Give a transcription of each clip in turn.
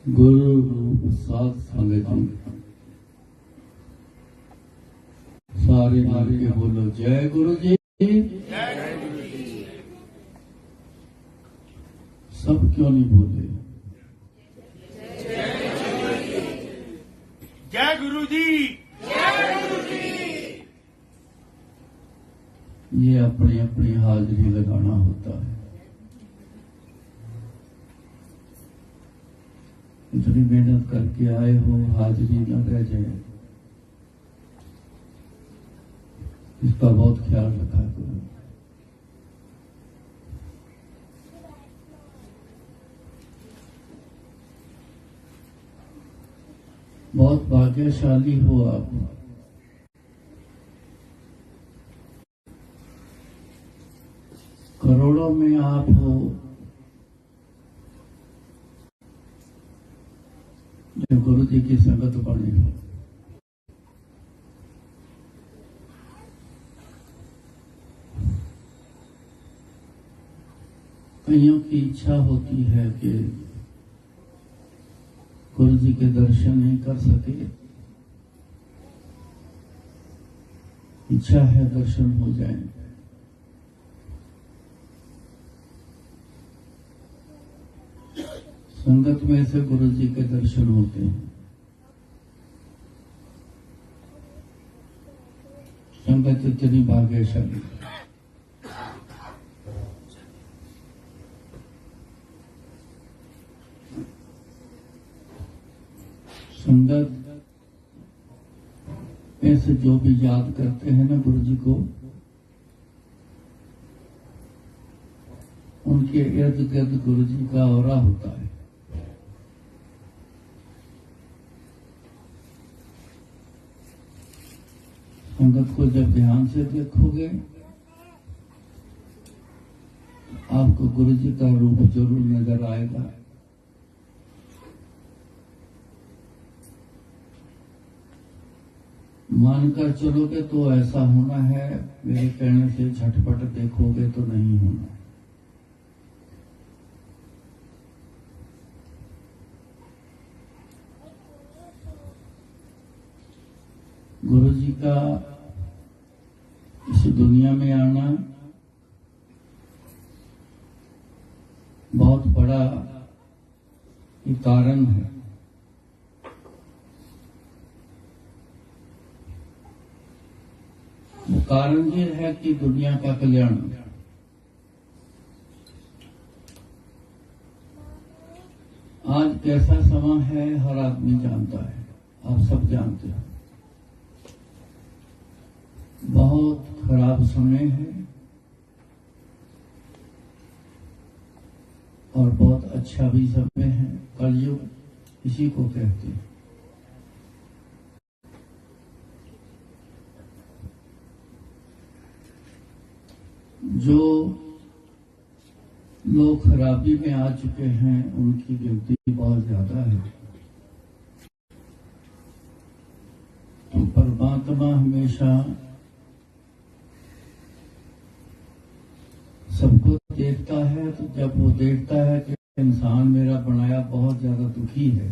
गुरु रूप साथ संगत सारे मिल के बोलो जय गुरु जी। सब क्यों नहीं बोले? जय गुरु जी। ये अपनी अपनी हाजिरी लगाना होता है। इतनी मेहनत करके आए हो, हाजिरी न रह जाए, इसका बहुत ख्याल रखा करो। बहुत भाग्यशाली हो आप। करोड़ों में आप हो जो गुरु जी की संगत बने हो। कईयों की इच्छा होती है कि गुरु जी के दर्शन नहीं कर सके, इच्छा है दर्शन हो जाए। संगत में से गुरु जी के दर्शन होते हैं। संगत इतनी भाग्यशाली। संगत में से जो भी याद करते हैं ना गुरु जी को, उनके इर्द गिर्द गुरु जी का औरा होता है। संगत को जब ध्यान से देखोगे आपको गुरु जी का रूप जरूर नजर आएगा। मानकर चलोगे तो ऐसा होना है, मेरे कहने से झटपट देखोगे तो नहीं होना। गुरु जी का इस दुनिया में आना बहुत बड़ा एक कारण है। वो कारण ये है कि दुनिया का कल्याण। आज कैसा समय है हर आदमी जानता है, आप सब जानते हैं। बहुत खराब समय है और बहुत अच्छा भी समय है। कलयुग इसी को कहते हैं। जो लोग खराबी में आ चुके हैं उनकी गिनती बहुत ज्यादा है। तो परमात्मा हमेशा सबको देखता है। तो जब वो देखता है कि इंसान मेरा बनाया बहुत ज्यादा दुखी है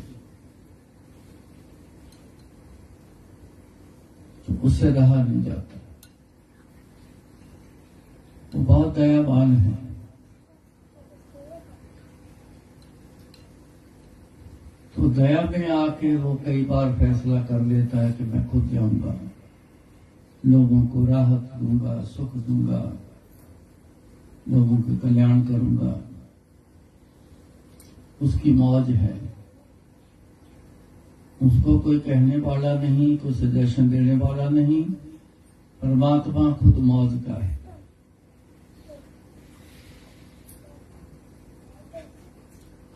तो उससे रहा नहीं जाता। वो बहुत दयावान है। तो दया में आके वो कई बार फैसला कर लेता है कि मैं खुद जाऊंगा, लोगों को राहत दूंगा, सुख दूंगा, लोगों का कल्याण करूंगा। उसकी मौज है, उसको कोई कहने वाला नहीं, कोई सजेशन देने वाला नहीं। परमात्मा खुद मौज का है।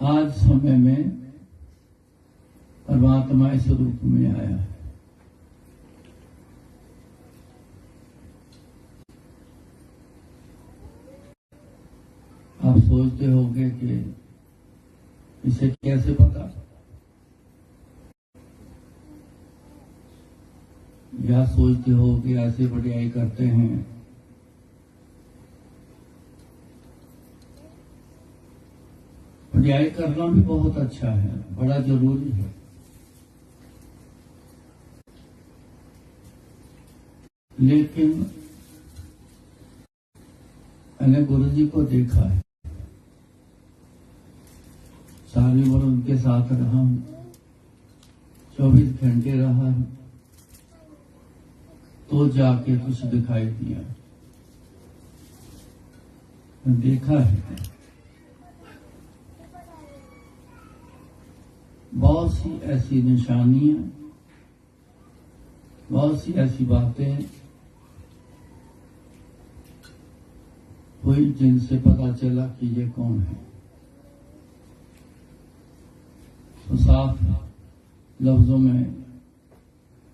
आज समय में परमात्मा इस रूप में आया है। आप सोचते होंगे कि इसे कैसे पता, या सोचते हो कि ऐसे बढ़ियाई करते हैं। पर्याय करना भी बहुत अच्छा है, बड़ा जरूरी है। लेकिन मैंने गुरु जी को देखा है, सारी उम्र उनके साथ रहा हूं, 24 घंटे रहा हूं, तो जाके कुछ दिखाई दिया। मैं देखा है बहुत सी ऐसी निशानियां, बहुत सी ऐसी बातें हुई जिनसे पता चला कि ये कौन है। तो साफ लफ्जों में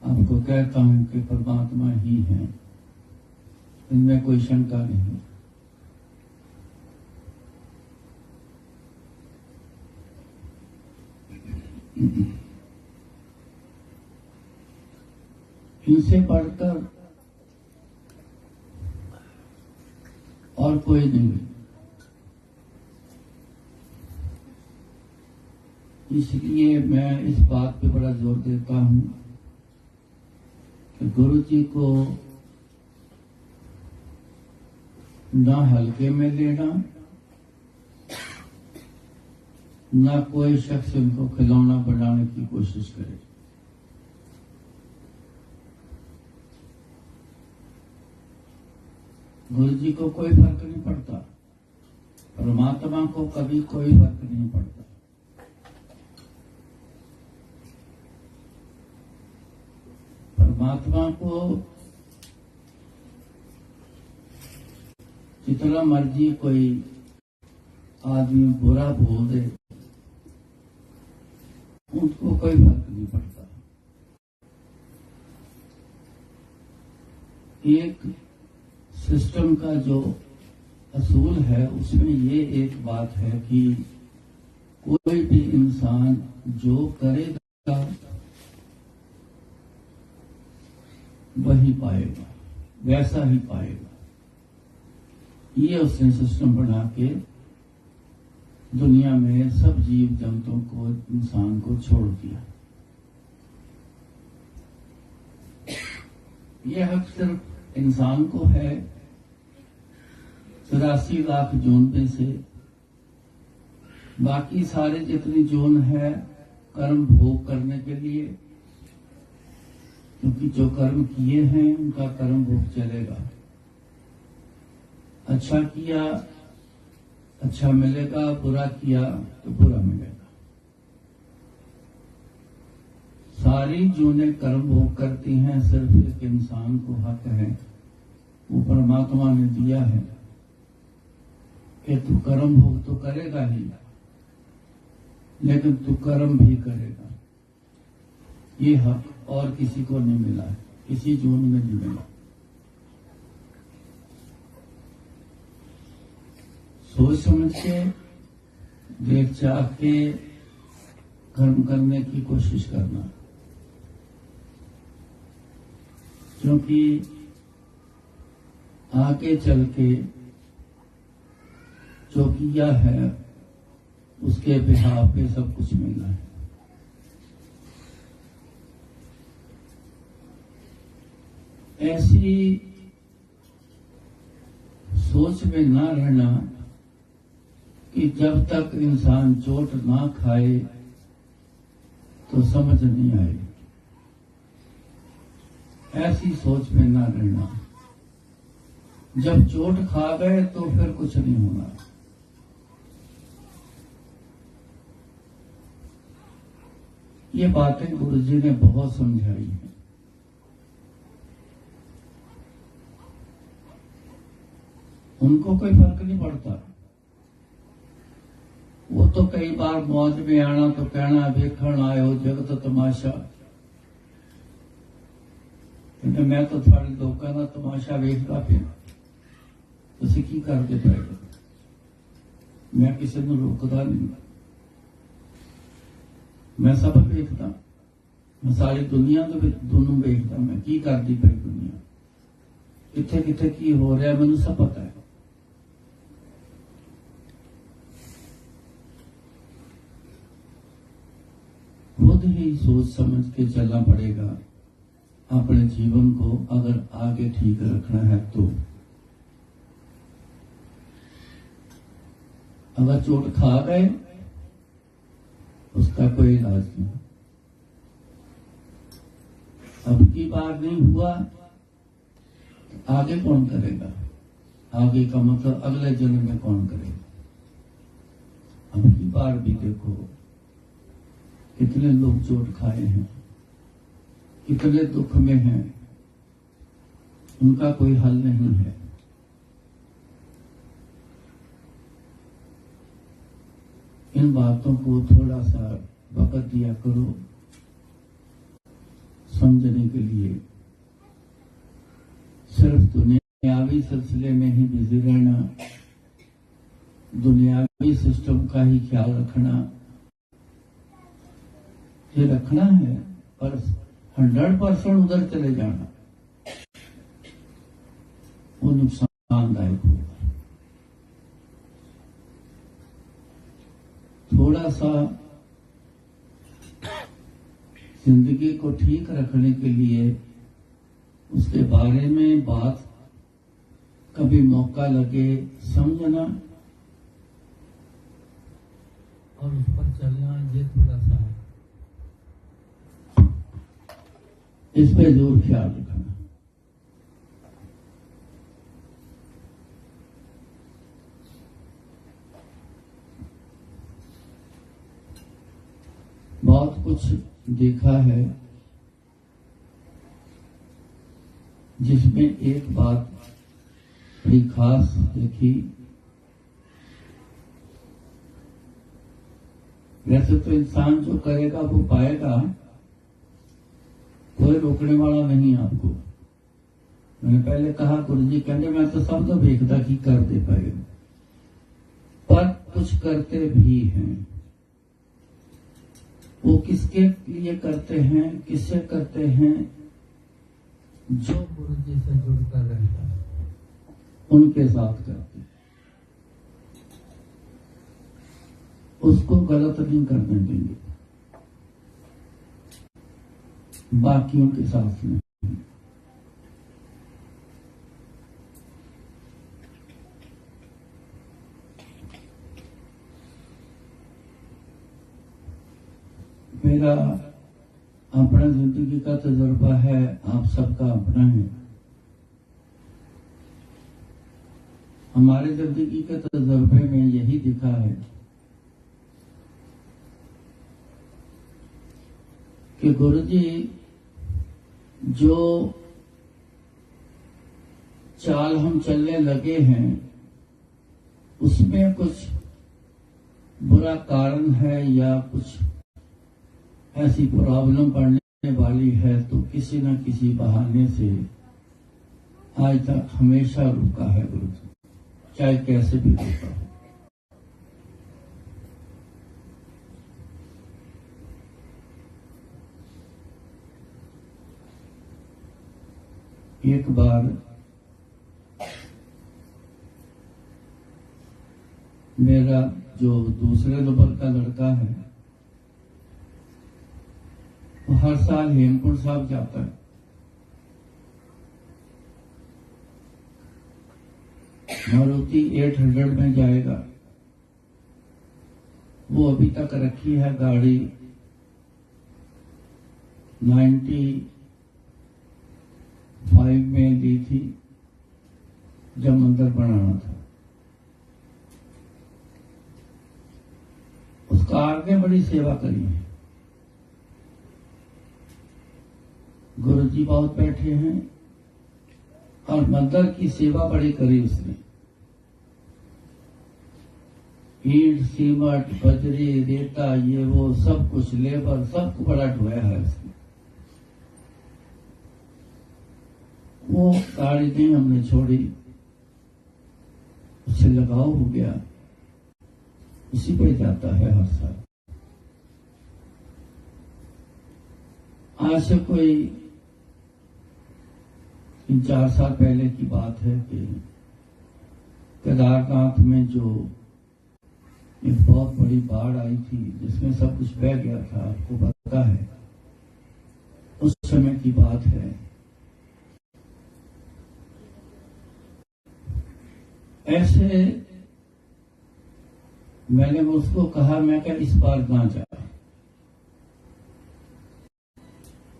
आपको कहता हूं कि परमात्मा ही है, इनमें कोई शंका नहीं। इनसे बढ़कर और कोई नहीं। इसलिए मैं इस बात पे बड़ा जोर देता हूं कि गुरु जी को ना हल्के में लेना, ना कोई शख्स उनको खिलौना बनाने की कोशिश करे। गुरु जी को कोई फर्क नहीं पड़ता, परमात्मा को कभी कोई फर्क नहीं पड़ता। परमात्मा को जितना मर्जी कोई आदमी बुरा बोल दे, उनको कोई फर्क नहीं पड़ता। एक सिस्टम का जो असूल है उसमें ये एक बात है कि कोई भी इंसान जो करेगा वही पाएगा, वैसा ही पाएगा। ये उसने सिस्टम बना के दुनिया में सब जीव जंतुओं को, इंसान को छोड़ दिया। यह हक सिर्फ इंसान को है। 84 लाख जोन में से बाकी सारे जितनी जोन है कर्म भोग करने के लिए, क्योंकि जो कर्म किए हैं उनका कर्म भोग चलेगा। अच्छा किया अच्छा मिलेगा, बुरा किया तो बुरा मिलेगा। सारी जोने कर्म भोग करती हैं, सिर्फ एक इंसान को हक है, वो परमात्मा ने दिया है कि तू कर्म भोग तो करेगा ही, लेकिन तू कर्म भी करेगा। ये हक और किसी को नहीं मिला है, किसी जोन में नहीं मिला। सोच समझ के, देख चाह के कर्म करने की कोशिश करना, क्योंकि आगे चल के जो किया है उसके बिहाफ पे सब कुछ मिलना है। ऐसी सोच में ना रहना कि जब तक इंसान चोट ना खाए तो समझ नहीं आए, ऐसी सोच में ना रहना। जब चोट खा गए तो फिर कुछ नहीं होना। ये बातें गुरु जी ने बहुत समझाई हैं। उनको कोई फर्क नहीं पड़ता। वो तो कई बार मौज में आना तो कहना वेखण आयो जगत तमाशा, क्योंकि मैं तो थोड़े लोगों का तमाशा वेखता फिर तुसी की करते पे, मैं किसी को रोकता नहीं, मैं सब वेखता, मैं सारी दुनिया दोनों वेखता, मैं की करती पई दुनिया, किथे किथे की हो रहा मैनू सब पता है। खुद ही सोच समझ के चलना पड़ेगा अपने जीवन को, अगर आगे ठीक रखना है तो। अगर चोट खा गए उसका कोई इलाज नहीं। अब की बार नहीं हुआ तो आगे कौन करेगा? आगे का मतलब अगले जन्म में कौन करेगा? अब की बार भी देखो कितने लोग चोट खाए हैं, कितने दुख में हैं, उनका कोई हल नहीं है। इन बातों को थोड़ा सा वक्त दिया करो समझने के लिए। सिर्फ दुनियावी सिलसिले में ही बिजी रहना, दुनियावी सिस्टम का ही ख्याल रखना, ये रखना है, पर 100% उधर चले जाना वो नुकसानदायक होगा। थोड़ा सा जिंदगी को ठीक रखने के लिए उसके बारे में बात कभी मौका लगे समझना और उस पर चलना, ये थोड़ा सा इस पे जरूर ख्याल रखना। बहुत कुछ देखा है जिसमें एक बात बड़ी खास देखी। वैसे तो इंसान जो करेगा वो पाएगा, कोई रोकने वाला नहीं आपको। मैंने पहले कहा गुरुजी कहते मैं तो सब तो देखता कि कर दे पाए, पर कुछ करते भी हैं। वो किसके लिए करते हैं, किससे करते हैं? जो गुरुजी से जुड़कर रहता है उनके साथ करते हैं। उसको गलत नहीं करने देंगे, बाकियों के साथ में। मेरा अपना जिंदगी का तजुर्बा है, आप सबका अपना है। हमारे जिंदगी के तजुर्बे में यही दिखा है कि गुरुजी जो चाल हम चलने लगे हैं उसमें कुछ बुरा कारण है या कुछ ऐसी प्रॉब्लम पड़ने वाली है, तो किसी न किसी बहाने से आज तक हमेशा रुका है गुरुजी, चाहे कैसे भी रुका हो। एक बार मेरा जो दूसरे नंबर का लड़का है वो हर साल हेमकुंड साहब जाता है। मारुति 800 में जाएगा। वो अभी तक रखी है गाड़ी 95 में ली थी जब मंदिर बनाना था। उस कार ने बड़ी सेवा करी है। गुरुजी बहुत बैठे हैं और मंदिर की सेवा बड़ी करी उसने। ईंट, सीमेंट, बजरी, रेता, ये वो सब कुछ, लेबर सबको बड़ा ढोया है उसने। वो गाड़ी नहीं हमने छोड़ी, उससे लगाव हो गया, उसी पे जाता है हर साल। आज से कोई 3-4 साल पहले की बात है कि केदारनाथ में जो एक बहुत बड़ी बाढ़ आई थी जिसमें सब कुछ बह गया था, आपको होता है, उस समय की बात है। ऐसे मैंने उसको कहा, मैं क्या इस बार ना जा।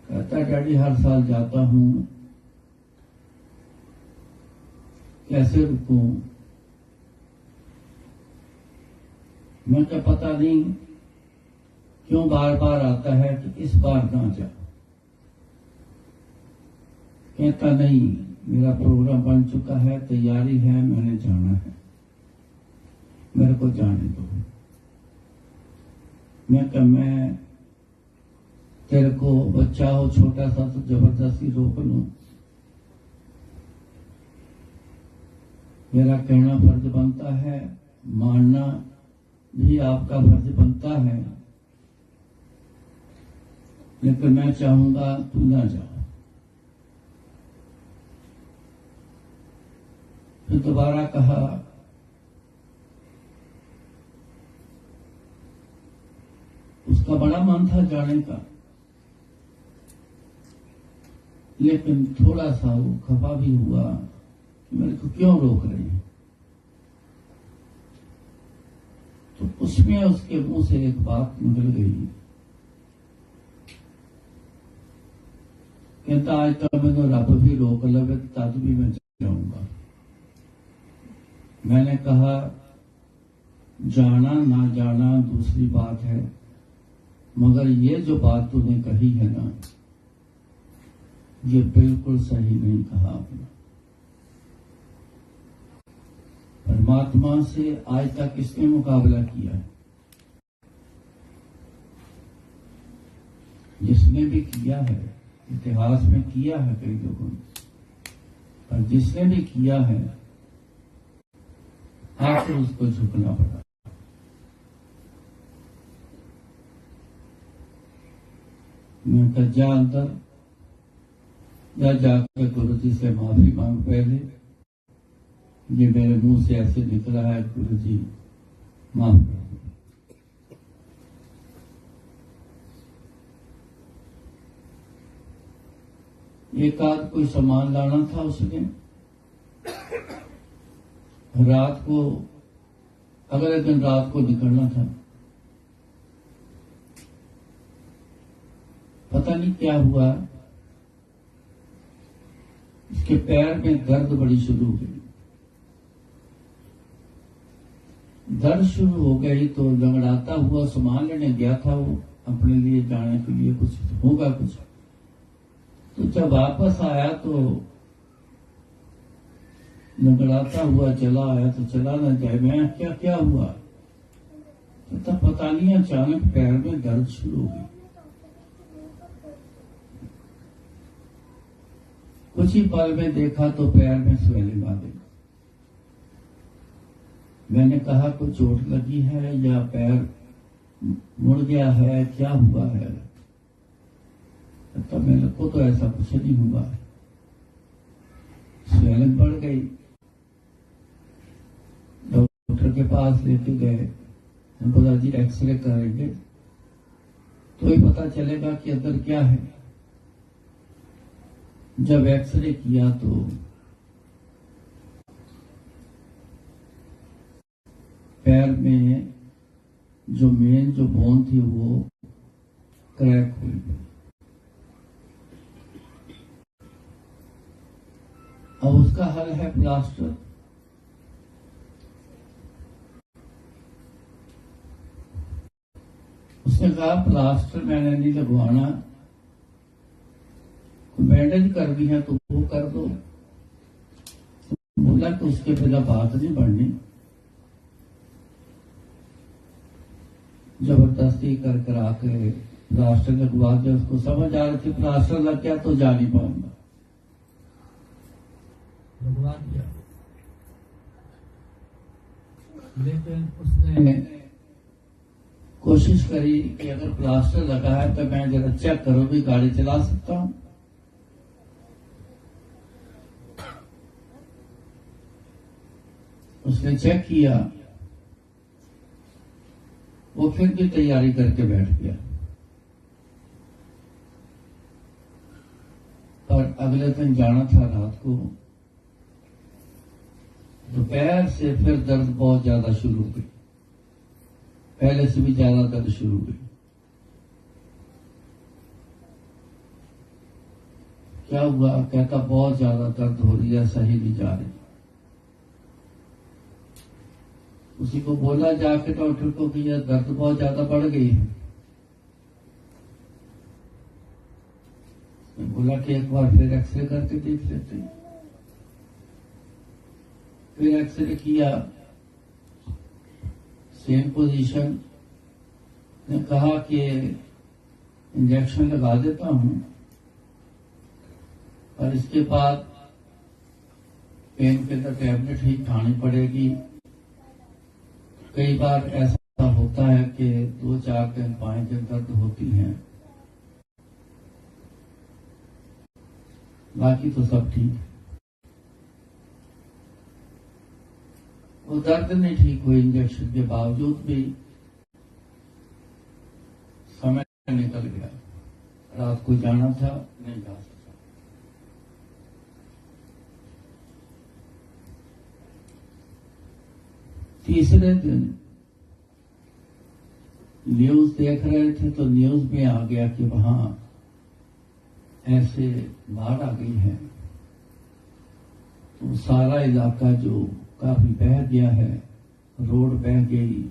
कहता डैडी हर साल जाता हूं, कैसे रुकूं। मैं क्या पता नहीं क्यों बार बार आता है कि इस बार ना जा। कहता नहीं, मेरा प्रोग्राम बन चुका है, तैयारी है, मैंने जाना है, मेरे को जाने दो। मैं तेरे को बच्चा हो छोटा सा तो जबरदस्ती रोक लूं। मेरा कहना फर्ज बनता है, मानना भी आपका फर्ज बनता है, लेकिन मैं चाहूंगा तू ना जा। फिर दोबारा कहा, उसका बड़ा मन था जाने का, लेकिन थोड़ा सा वो खफा भी हुआ कि मेरे को क्यों रोक रहे हैं। तो उसमें उसके मुंह से एक बात निकल गई, कहता आज तक मैं तो रब भी रोक लवे तद भी मैं जाऊंगा। मैंने कहा जाना ना जाना दूसरी बात है, मगर ये जो बात तूने कही है ना, ये बिल्कुल सही नहीं कहा आपने। परमात्मा से आज तक किसने मुकाबला किया है? जिसने भी किया है, इतिहास में किया है कई लोगों ने, पर जिसने भी किया है आखिर उसको झुकना पड़ा। मैं कहा जा अंदर, या जाकर गुरु जी से माफी मांग। पहले ये मेरे मुंह से ऐसे निकला है, गुरु जी माफ कर दो। एक आध कोई सामान लाना था उसने, रात को, अगले दिन रात को निकलना था। पता नहीं क्या हुआ, उसके पैर में दर्द बड़ी शुरू हो गई। दर्द शुरू हो गई तो लंगड़ाता हुआ सामान लेने गया था वो, अपने लिए जाने के लिए कुछ होगा कुछ। तो जब वापस आया तो लंगड़ाता हुआ चला आया, तो चला ना जाए। मैं क्या क्या हुआ, तो तब पता नहीं अचानक पैर में दर्द शुरू हो गई। कुछ ही पल में देखा तो पैर में स्वेलिंग आ गई। मैंने कहा कुछ चोट लगी है या पैर मुड़ गया है, क्या हुआ है? तब मेरे को तो ऐसा कुछ नहीं हुआ, स्वेलिंग बढ़ गई। डॉक्टर के पास लेके गए, हम बोला जी एक्सरे करेंगे तो ही पता चलेगा कि अंदर क्या है। जब एक्सरे किया तो पैर में जो मेन जो बोन थी वो क्रैक हुई। अब उसका हल है प्लास्टर। उसने कहा प्लास्टर मैंने नहीं लगवाना, बैंडेज कर दी है तो वो कर दो। बोला कि उसके बिना बात नहीं बढ़नी, जबरदस्ती कर करा के प्लास्टर लगवा के उसको समझ आ रही थी प्लास्टर लग गया तो जा नहीं पाऊंगा, लगवा दिया। लेकिन उसने कोशिश करी कि अगर प्लास्टर लगा है तो मैं जरा चेक करो भी गाड़ी चला सकता हूं। उसने चेक किया, वो फिर भी तैयारी करके बैठ गया। पर अगले दिन जाना था रात को, दोपहर से फिर दर्द बहुत ज्यादा शुरू हो गई, पहले से भी ज्यादा दर्द शुरू हो गई। क्या हुआ? कहता बहुत ज्यादा दर्द हो रही है, सही नहीं जा रही। उसी को बोला जाके डॉक्टर को कि यह दर्द बहुत ज्यादा बढ़ गई है। बोला कि एक बार फिर एक्सरे करके देख लेते हैं। फिर एक्सरे किया, सेम पोजीशन। ने कहा कि इंजेक्शन लगा देता हूं, और इसके बाद पेन किलर टैबलेट ही खानी पड़ेगी। कई बार ऐसा होता है कि 2-4 दिन 5 दिन दर्द होती हैं, बाकी तो सब ठीक है। वो दर्द नहीं ठीक हुई, इंजेक्शन के बावजूद भी समय निकल गया। रात को जाना था, नहीं जा सका। तीसरे दिन न्यूज देख रहे थे तो न्यूज में आ गया कि वहां ऐसे बाढ़ आ गई है, तो सारा इलाका जो काफी बह गया है, रोड बह गई,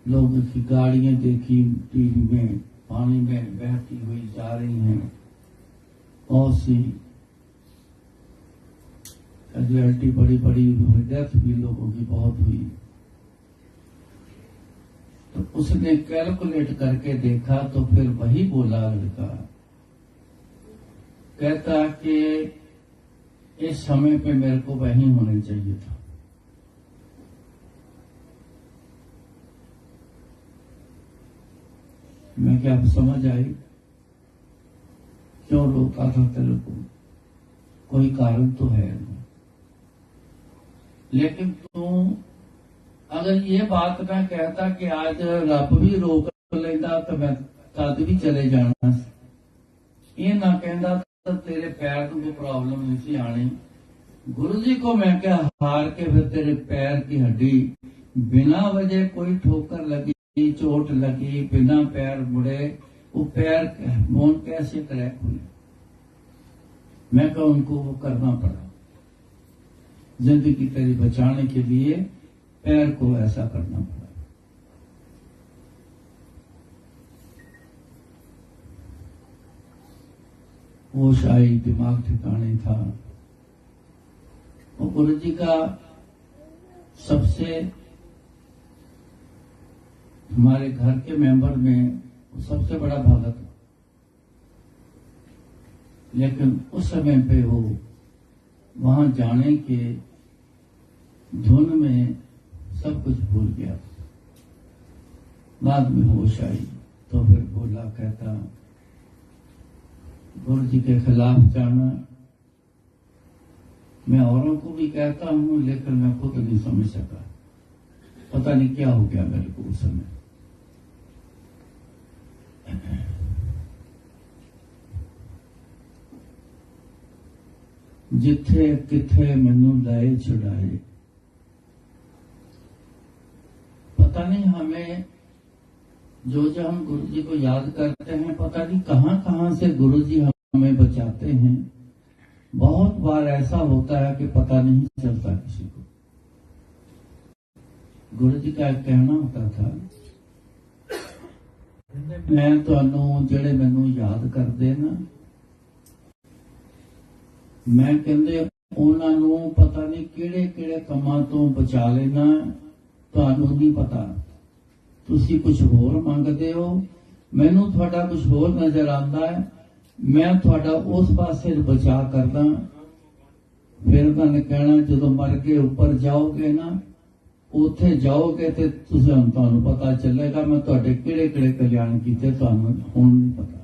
लोगों की गाड़ियां देखी टीवी में पानी में बहती हुई जा रही हैं, और सी कैजुअलिटी बड़ी बड़ी हुई, डेथ भी लोगों की बहुत हुई। तो उसने कैलकुलेट करके देखा तो फिर वही बोला लड़का, कहता कि इस समय पे मेरे को वहीं होना चाहिए था। मैं क्या समझ आई क्यों रोका था तेरे को? कोई कारण तो है, लेकिन तू अगर ये बात ना कहता कि आज रब भी रोक लेता तो मैं तद भी चले जाना, ये ना कहता तो तेरे पैर को कोई प्रॉब्लम नहीं सी आनी। गुरु जी को मैं क्या हार के फिर तेरे पैर की हड्डी बिना वजह कोई ठोकर लगी, चोट लगी, बिना पैर मुड़े वो पैर बोन कैसे क्रैक हुए? मैं कहा उनको वो करना पड़ा, जिंदगी तेरी बचाने के लिए पैर को ऐसा करना पड़ा। होश आई, दिमाग ठिकाने था। और गुरु जी का सबसे हमारे घर के मेंबर में सबसे बड़ा भगत, लेकिन उस समय पे वो वहां जाने के धुन में सब कुछ भूल गया। बाद में होश आई तो फिर बोला, कहता गुरु जी के खिलाफ जाना मैं औरों को भी कहता हूं, लेकिन मैं खुद नहीं समझ सका। पता नहीं क्या हो गया मेरे को उस समय। जिथे किथे मैनू लाए छुड़ाए, पता नहीं हमें जो हम गुरु जी को याद करते हैं, पता नहीं कहां कहां से गुरु जी हमें बचाते हैं। बहुत बार ऐसा होता है कि पता नहीं चलता किसी को। गुरु जी का एक कहना होता था, मैं तुहानू जेड़े मैनू याद करदे ना, मैं कहंदे उन्हां नू पता नहीं किहड़े किहड़े कमां तो बचा लेना, तुहानू नहीं पता। तुसी कुछ होर मंगदे हो, मैनू तुहाडा कुछ होर नजर आंदा है, मैं तुहाडा उस पासे बचा करदा। फिर उन्होंने कहना जो मर के ऊपर जाओगे ना, उथे जाओगे तो तुहानू पता चलेगा मैं तुहाडे किहड़े किहड़े कल्याण कीते, तुहानू हुण नहीं पता।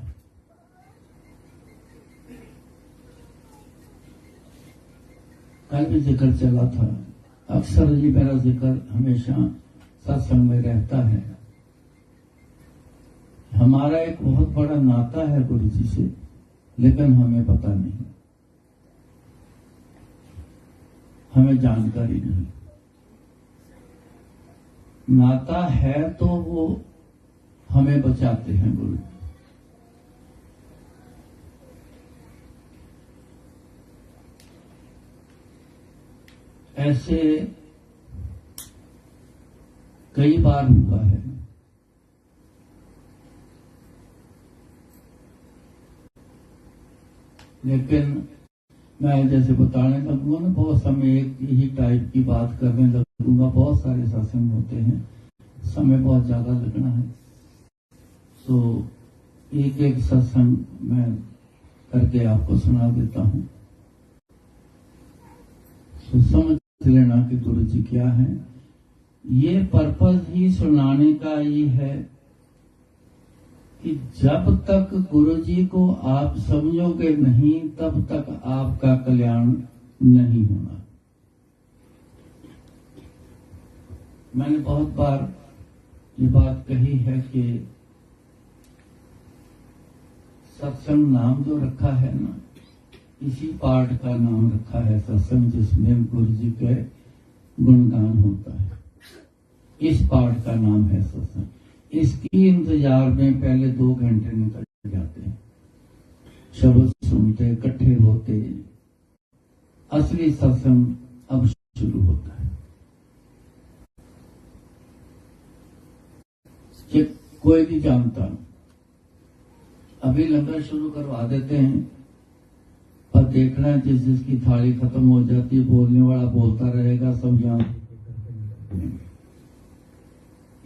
कल भी जिक्र चला था, अक्सर जी मेरा जिक्र हमेशा सत्संग में रहता है। हमारा एक बहुत बड़ा नाता है गुरु जी से। लेकिन हमें पता नहीं, हमें जानकारी नहीं। नाता है तो वो हमें बचाते हैं गुरु। ऐसे कई बार हुआ है। लेकिन मैं जैसे बताने लगूंगा ना, बहुत समय एक ही टाइप की बात करने लगूंगा, बहुत सारे सत्संग होते हैं, समय बहुत ज्यादा लगना है, तो एक एक सत्संग मैं करके आपको सुना देता हूं, तो समझ लेना कि गुरु जी क्या है। ये पर्पस ही सुनाने का ये है कि जब तक गुरु जी को आप समझोगे नहीं, तब तक आपका कल्याण नहीं होना। मैंने बहुत बार ये बात कही है कि सत्संग नाम जो रखा है ना, इसी पाठ का नाम रखा है सत्संग, जिसमें गुरु जी के गुणगान होता है। इस पाठ का नाम है सत्संग। इसकी इंतजार में पहले 2 घंटे निकल जाते हैं, शब्द सुनते, इकट्ठे होते। असली सत्संग अब शुरू होता है। कि कोई नहीं जानता, अभी लंगर शुरू करवा देते हैं, पर देखना है जिसकी थाली खत्म हो जाती है, बोलने वाला बोलता रहेगा, सब जानते,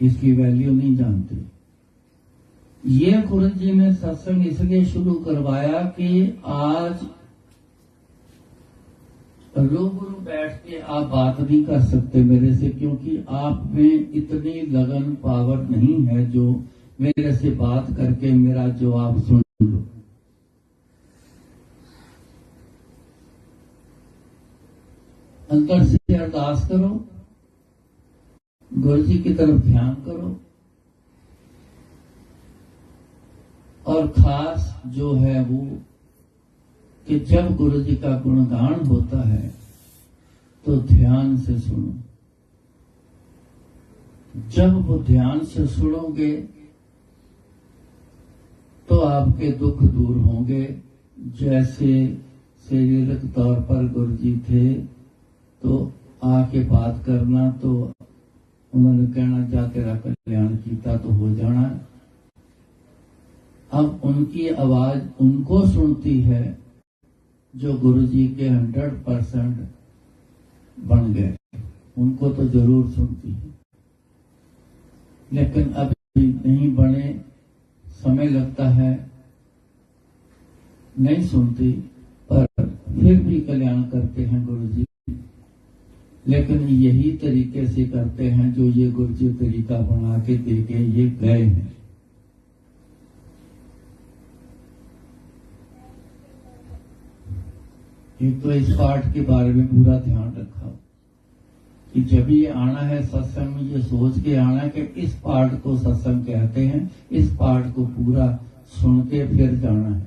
इसकी वैल्यू नहीं जानते। ये गुरु जी ने सत्संग इसलिए शुरू करवाया कि आज रूबरू बैठ के आप बात नहीं कर सकते मेरे से, क्योंकि आप में इतनी लगन पावर नहीं है जो मेरे से बात करके मेरा जवाब सुन लो। अंतर से अरदास करो, गुरु जी की तरफ ध्यान करो, और खास जो है वो कि जब गुरु जी का गुणगान होता है तो ध्यान से सुनो। जब वो ध्यान से सुनोगे तो आपके दुख दूर होंगे। जैसे शारीरिक तौर पर गुरु जी थे तो आके बात करना, तो उन्होंने कहना जा तेरा कल्याण कीता तो हो जाना। अब उनकी आवाज उनको सुनती है जो गुरु जी के 100% बन गए, उनको तो जरूर सुनती है। लेकिन अभी नहीं बने, समय लगता है, नहीं सुनती, पर फिर भी कल्याण करते हैं गुरु जी। लेकिन यही तरीके से करते हैं जो ये गुरु जी तरीका बना के देके ये गए हैं। एक तो इस पाठ के बारे में पूरा ध्यान रखा कि जब ये आना है सत्संग में, ये सोच के आना है कि इस पाठ को सत्संग कहते हैं, इस पाठ को पूरा सुन के फिर जाना है,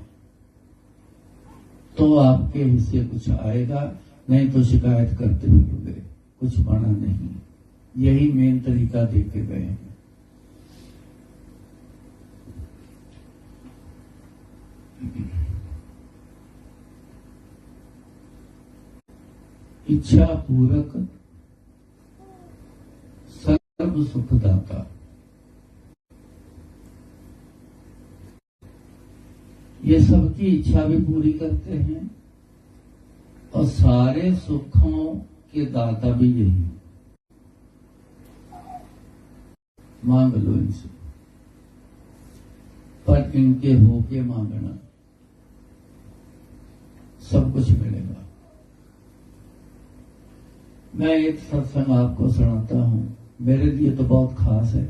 तो आपके हिस्से कुछ आएगा, नहीं तो शिकायत करते फिरोगे, कुछ बना नहीं। यही मेन तरीका देके गए हैं। इच्छा पूरक सर्व सुखदाता। ये सबकी इच्छा भी पूरी करते हैं और सारे सुखों के दाता भी यही। मांग लो इनसे, पर इनके होके मांगना, सब कुछ मिलेगा। मैं एक सत्संग आपको सुनाता हूं, मेरे लिए तो बहुत खास है।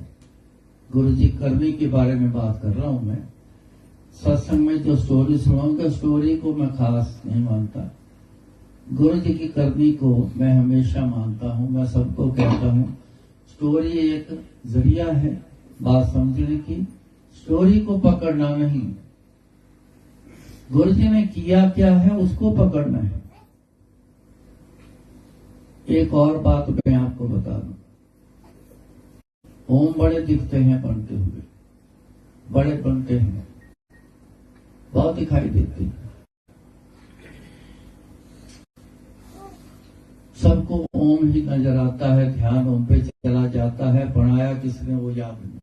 गुरु जी करनी के बारे में बात कर रहा हूं मैं। सत्संग में जो स्टोरी सुनाऊंगा, स्टोरी को मैं खास नहीं मानता, गुरु जी की करनी को मैं हमेशा मानता हूं। मैं सबको कहता हूं स्टोरी एक जरिया है बात समझने की, स्टोरी को पकड़ना नहीं। गुरु जी ने किया क्या है उसको पकड़ना है। एक और बात मैं आपको बता दूं, ओम बड़े दिखते हैं बनते हुए, बड़े बनते हैं, बहुत दिखाई देते हैं, सबको ओम ही नजर आता है, ध्यान ओम पे चला जाता है, बनाया किसने वो याद नहीं।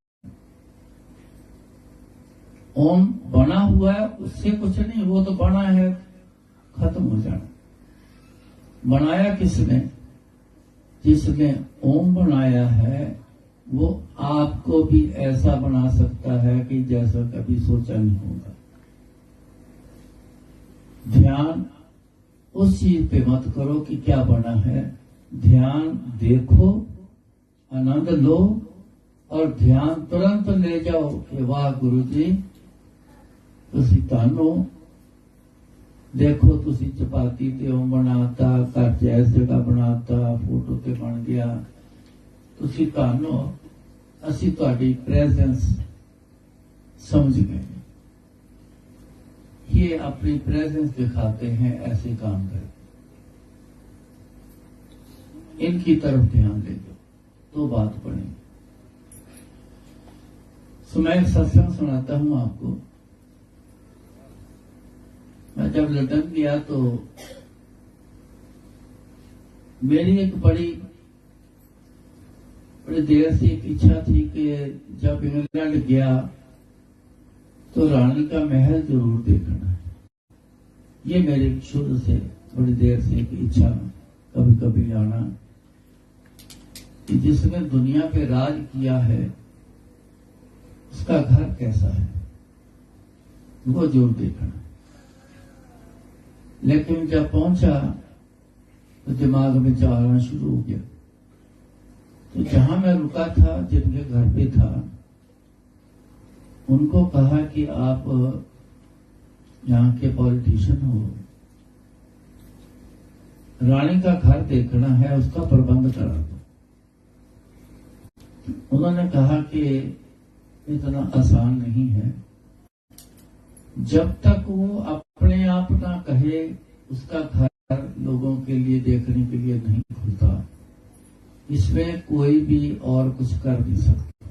ओम बना हुआ है उससे कुछ नहीं, वो तो बना है, खत्म हो जाना। बनाया किसने? जिसने ओम बनाया है वो आपको भी ऐसा बना सकता है कि जैसा कभी सोचा नहीं होगा। ध्यान उस चीज पे मत करो कि क्या बना है, ध्यान देखो, आनंद लो और ध्यान तुरंत ले जाओ कि वाह गुरु जी तुसी तानो देखो, तुसी चपाती ते ओम बनाता, घर जैस जगह बनाता, फोटो ते बन गया, तुसी तानो असी तुहाडी प्रेजेंस समझ गए। ये अपनी प्रेजेंस दिखाते हैं, ऐसे काम करें, इनकी तरफ ध्यान दे दो तो बात बनेगी। सो मैं एक सत्संग सुनाता हूं आपको। मैं जब लंदन गया तो मेरी एक बड़ी देर से एक इच्छा थी कि जब इंग्लैंड गया तो रानी का महल जरूर देखना है। ये मेरी शुरू से बड़ी देर से एक इच्छा, कभी कभी आना, कि जिसने दुनिया पे राज किया है उसका घर कैसा है वो जरूर देखना। लेकिन जब पहुंचा तो दिमाग में चलना शुरू हो गया। तो जहां मैं रुका था, जिनके घर पे था, उनको कहा कि आप यहाँ के पॉलिटिशियन हो, रानी का घर देखना है, उसका प्रबंध करा दो। उन्होंने कहा कि इतना आसान नहीं है, जब तक वो अपने आप ना कहे उसका घर लोगों के लिए देखने के लिए नहीं खुलता। इसमें कोई भी और कुछ कर नहीं सकता।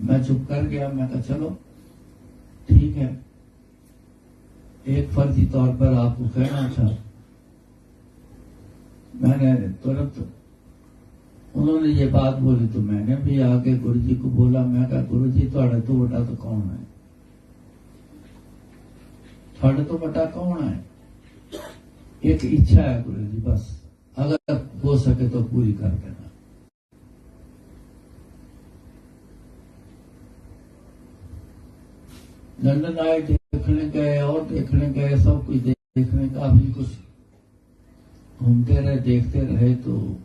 मैं चुप कर गया। मैं कहा चलो ठीक है, एक फर्जी तौर पर आपको कहना था। मैंने तुरंत, उन्होंने ये बात बोली तो मैंने भी आके गुरु जी को बोला। मैं कहा गुरु जी थोड़े तो बड़ा तो कौन है, थोड़े तो बड़ा कौन है। एक इच्छा है गुरु जी, बस अगर हो सके तो पूरी कर देना। लंदन आए, देखने गए और देखने गए, सब कुछ देखने का भी कुछ घूमते रहे, देखते रहे। तो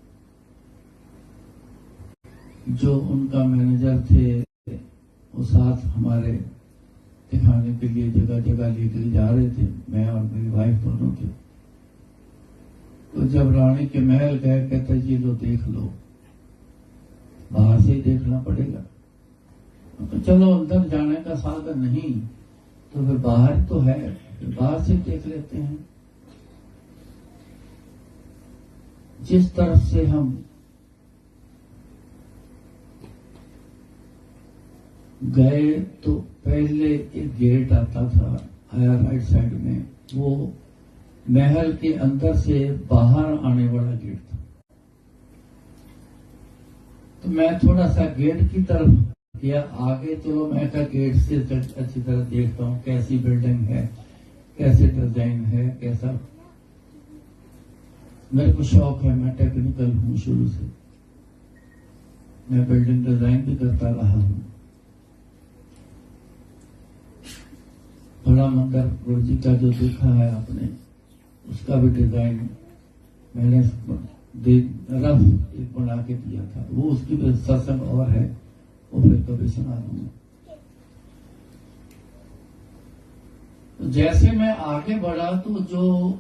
जो उनका मैनेजर थे वो साथ हमारे दिखाने के लिए जगह जगह लेकर जा रहे थे, मैं और मेरी वाइफ दोनों थे। तो जब रानी के महल गए, कहते जी लो देख लो, बाहर से ही देखना पड़ेगा। तो चलो अंदर जाने का साधन नहीं तो फिर बाहर तो है, फिर बाहर से देख लेते हैं। जिस तरफ से हम गए तो पहले एक गेट आता था, आया राइट साइड में, वो महल के अंदर से बाहर आने वाला गेट था। तो मैं थोड़ा सा गेट की तरफ गया आगे। चलो मैं क्या गेट से अच्छी तरह देखता हूँ कैसी बिल्डिंग है, कैसे डिजाइन है, कैसा। मेरे को शौक है, मैं टेक्निकल हूँ शुरू से, मैं बिल्डिंग डिजाइन भी करता रहा हूँ। बड़ा मंदिर गुरु जी का जो देखा है आपने, उसका भी डिजाइन मैंने रफ एक बना के दिया था। वो उसकी भी सत्संग और है, वो फिर कभी सुना दूंगा। तो जैसे मैं आगे बढ़ा तो जो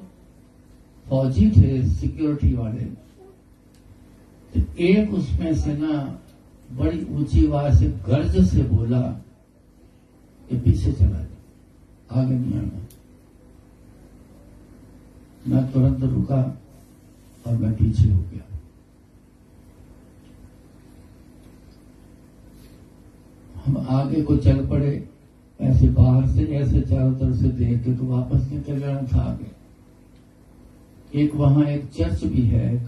फौजी थे सिक्योरिटी वाले, तो एक उसमें से ना बड़ी ऊंची आवाज से गर्ज से बोला कि पीछे चला जा, आगे नहीं आना। मैं तुरंत रुका और मैं पीछे हो गया। हम आगे को चल पड़े, ऐसे बाहर से ऐसे चारों तरफ से देख के तो वापस निकल जाना था आगे। एक वहां एक चर्च भी है, एक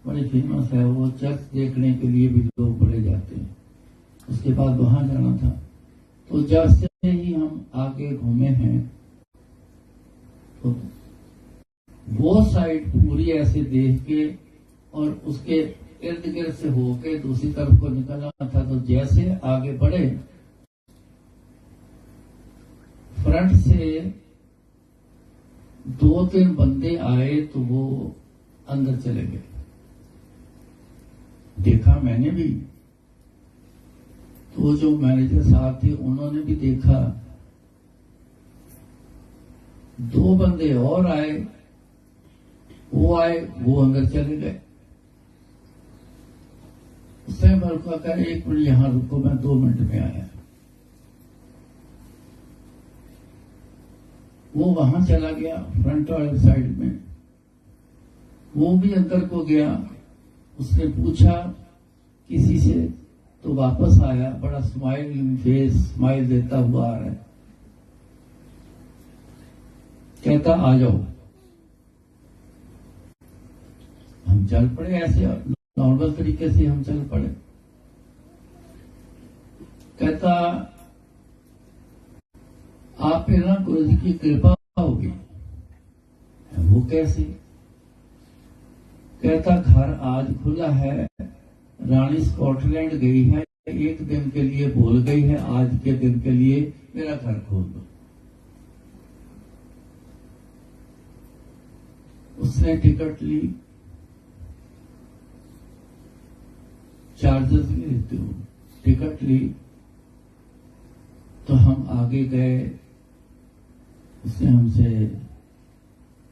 बड़ी फेमस है, वो चर्च देखने के लिए भी लोग बड़े जाते हैं। उसके बाद वहां जाना था। तो जैसे ही हम आगे घूमे हैं तो वो साइड पूरी ऐसे देख के और उसके इर्द गिर्द से होके दूसरी तरफ को निकलना था। तो जैसे आगे बढ़े, फ्रंट से 2-3 बंदे आए तो वो अंदर चले गए। देखा मैंने भी, तो जो मैनेजर साहब थे उन्होंने भी देखा। 2 बंदे और आए, वो अंदर चले गए। उसने बल्कि कहा 1 मिनट यहां रुको, मैं 2 मिनट में आया। वो वहां चला गया फ्रंट वाले साइड में, वो भी अंदर को गया। उसने पूछा किसी से, तो वापस आया, बड़ा स्माइलिंग फेस, स्माइल देता हुआ आ रहा है। कहता आ जाओ। हम चल पड़े, ऐसे नॉर्मल तरीके से हम चल पड़े। कहता आप पे ना गुरु जी की कृपा होगी। वो कैसे? कहता घर आज खुला है, रानी स्कॉटलैंड गई है, 1 दिन के लिए बोल गई है, आज के दिन के लिए मेरा घर खोल दो। उसने टिकट ली, चार्जेस भी लेते हो, टिकट ली। तो हम आगे गए, उसने हमसे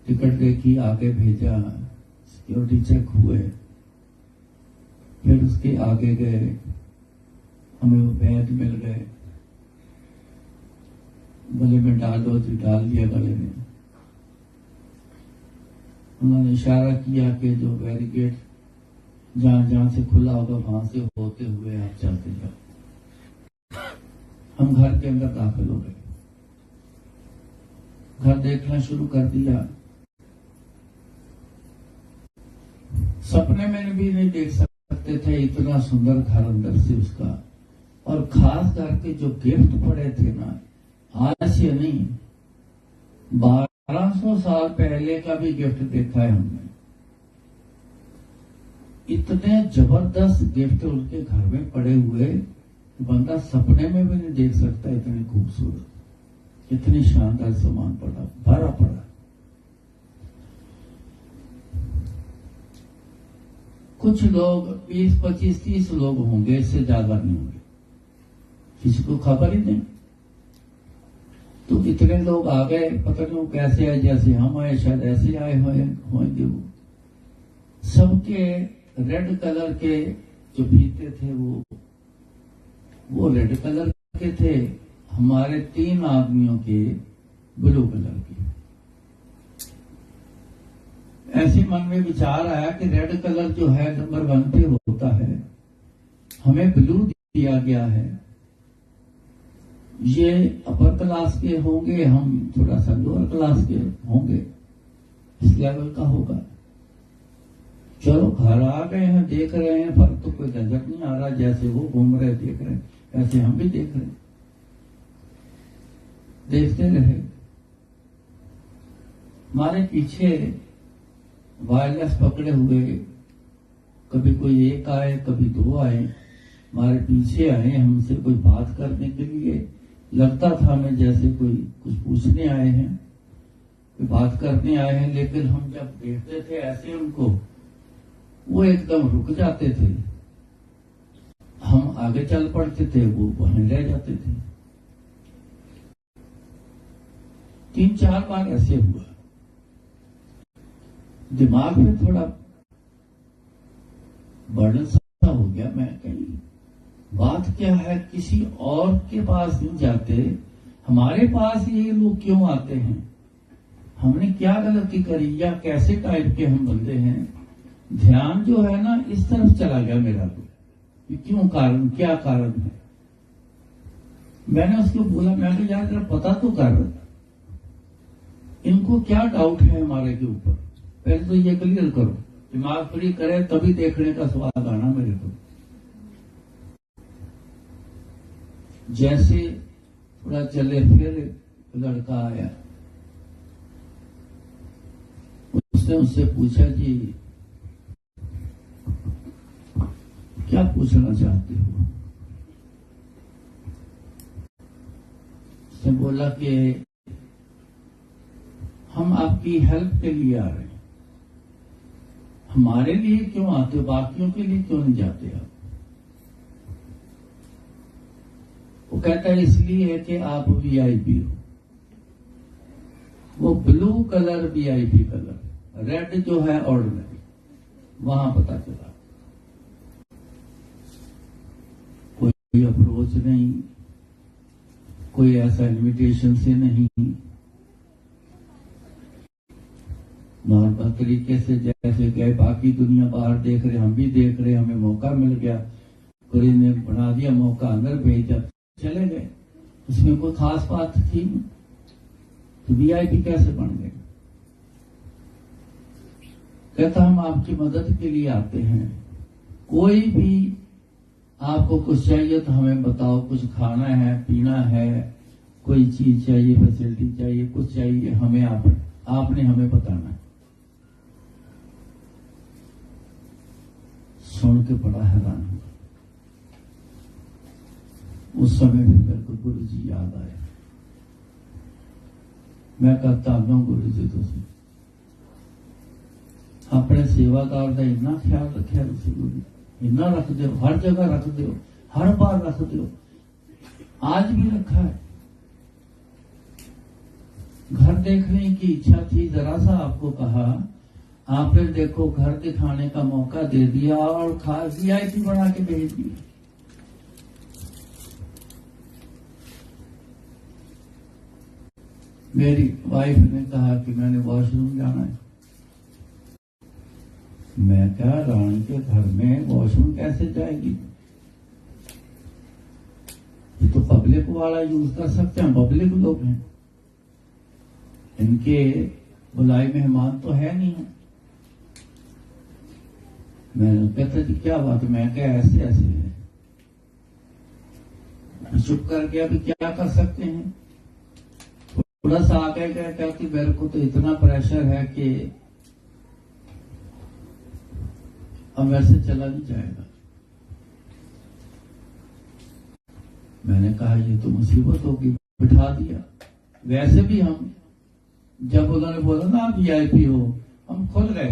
टिकट देखी, आगे भेजा, सिक्योरिटी चेक हुए। फिर उसके आगे गए, हमें वो बैग मिल गए, गले में डालो तो डाल दिया गले में। उन्होंने इशारा किया कि जो बैरिकेड जहां जहां से खुला होगा वहां से होते हुए आप चलते जाओ। हम घर के अंदर दाखिल हो गए, घर देखना शुरू कर दिया। सपने में भी नहीं देख सकते थे इतना सुंदर घर अंदर से उसका। और खास करके जो गिफ्ट पड़े थे ना, आज से नहीं 1200 साल पहले का भी गिफ्ट देखा है हमने। इतने जबरदस्त गिफ्ट उनके घर में पड़े हुए, बंदा सपने में भी नहीं देख सकता। इतने खूबसूरत, इतनी शानदार सामान पड़ा, भरा पड़ा। कुछ लोग 20, 25, 30 लोग होंगे, इससे ज्यादा नहीं होंगे, किसी को खबर ही नहीं। तो इतने लोग आ गए, पता नहीं कैसे आए, जैसे हम आए शायद ऐसे आए होंगे। वो सबके रेड कलर के जो फीते थे वो रेड कलर के थे। हमारे 3 आदमियों के ब्लू कलर के। ऐसे मन में विचार आया कि रेड कलर जो है नंबर 1 पे होता है, हमें ब्लू दिया गया है। ये अपर क्लास के होंगे, हम थोड़ा सा लोअर क्लास के होंगे, इस लेवल का होगा। चलो घर आ गए हैं, देख रहे हैं, फर्क तो कोई नजर नहीं आ रहा। जैसे वो घूम रहे देख रहे हैं, ऐसे हम भी देख रहे हैं। देखते रहे। हमारे पीछे वायरलेस पकड़े हुए, कभी कोई 1 आए, कभी 2 आए, हमारे पीछे आए हमसे कोई बात करने के लिए। लगता था हमें जैसे कोई कुछ पूछने आए हैं, कोई बात करने आए हैं। लेकिन हम जब देखते थे ऐसे उनको, वो एकदम रुक जाते थे। हम आगे चल पड़ते थे, वो वहीं रह जाते थे। 3-4 बार ऐसे हुआ। दिमाग में थोड़ा बर्डन सा हो गया। मैं कहीं बात क्या है, किसी और के पास नहीं जाते, हमारे पास ये लोग क्यों आते हैं? हमने क्या गलती करी या कैसे टाइप के हम बंदे हैं? ध्यान जो है ना इस तरफ चला गया मेरा, तो क्यों, कारण क्या कारण है? मैंने उसको बोला, मैं तो यार जरा पता तो कर, इनको क्या डाउट है हमारे के ऊपर, पहले तो ये क्लियर करो, दिमाग फ्री करे तभी देखने का स्वाद आना मेरे को। जैसे थोड़ा चले फिर लड़का आया, उसने उससे पूछा कि क्या पूछना चाहते हो? उसने बोला कि हम आपकी हेल्प के लिए आ रहे हैं। हमारे लिए क्यों आते हो, बाकियों के लिए क्यों नहीं जाते आप? वो कहता है इसलिए कि आप वीआईपी हो। वो blue colour VIP colour, red जो है ऑर्डिनरी, वहां पता चला। कोई अप्रोच नहीं, कोई ऐसा इनविटेशन से नहीं, नॉर्मल तरीके से जैसे गए, बाकी दुनिया बाहर देख रहे, हम भी देख रहे, हमें मौका मिल गया, कोई ने बना दिया मौका, अंदर भेजा, चले गए। उसमें कोई खास बात थी नहीं, तो वीआईपी कैसे बन गए? कहता हम आपकी मदद के लिए आते हैं, कोई भी आपको कुछ चाहिए तो हमें बताओ, कुछ खाना है, पीना है, कोई चीज चाहिए, फैसिलिटी चाहिए, कुछ चाहिए, हमें आपने हमें बताना है। सुन के बड़ा हैरान हुआ। उस समय भी मेरे को गुरु जी याद आया। मैं कहता हूं गुरु जी तुम अपने सेवादार का इन्ना ख्याल रखा, तुम गुरु इन्ना रख दो, हर जगह रख दो, हर बार रख दो, आज भी रखा है। घर देखने की इच्छा थी, जरा सा आपको कहा, आपने देखो घर दिखाने का मौका दे दिया और खास वीआईपी बना के भेज दिया। मेरी वाइफ ने कहा कि मैंने वॉशरूम जाना है। मैं क्या, रानी के घर में वॉशरूम कैसे जाएगी? ये तो पब्लिक वाला यूज कर सकते हैं, पब्लिक लोग हैं, इनके बुलाए मेहमान तो है नहीं है। मैंने कहता जी क्या बात है? मैं क्या ऐसे ऐसे है, चुप करके अभी क्या कर सकते हैं? थोड़ा सा आगे गए, कहती मेरे को तो इतना प्रेशर है कि अब मेरे से चला नहीं जाएगा। मैंने कहा ये तो मुसीबत होगी, बिठा दिया। वैसे भी हम जब उन्होंने बोला ना आप वीआईपी हो, हम खुल गए।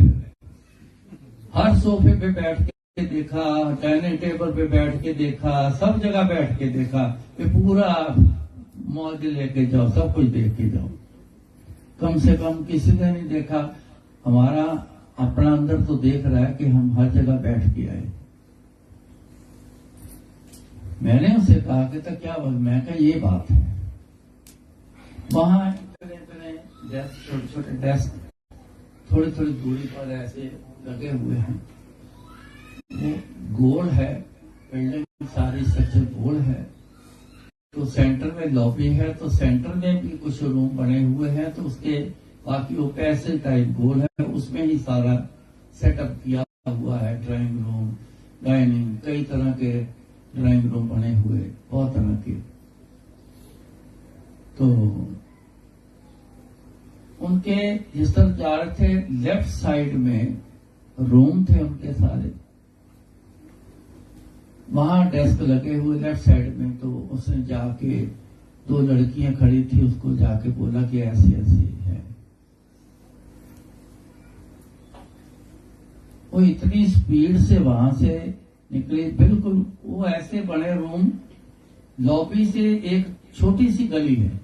हर सोफे पे बैठ के देखा, डाइनिंग टेबल पे बैठ के देखा, सब जगह बैठ के देखा कि पूरा मौज लेके जाओ, सब कुछ देख के जाओ। कम से कम किसी ने नहीं देखा, हमारा अपना अंदर तो देख रहा है कि हम हर जगह बैठ के आए। मैंने उसे कहा कि तो क्या बात? मैं कहा ये बात है। वहां डेस्क, छोटे छोटे डेस्क थोड़ी थोड़ी दूरी पर ऐसे लगे हुए हैं। वो गोल है, बिल्डिंग सारी स्ट्रक्चर गोल है। तो सेंटर में लॉबी है, तो सेंटर में भी कुछ रूम बने हुए हैं, तो उसके बाकी वो पैसे टाइप गोल है, उसमें ही सारा सेटअप किया हुआ है। ड्राइंग रूम, डाइनिंग, कई तरह के ड्राइंग रूम बने हुए, बहुत तरह के। तो उनके जिस तरह जा रहे थे, लेफ्ट साइड में रूम थे उनके सारे, वहां डेस्क लगे हुए लेफ्ट साइड में। तो उसने जाके, दो लड़कियां खड़ी थी, उसको जाके बोला कि ऐसे ऐसे है। वो इतनी स्पीड से वहां से निकली, बिल्कुल वो ऐसे बड़े रूम, लॉबी से एक छोटी सी गली है,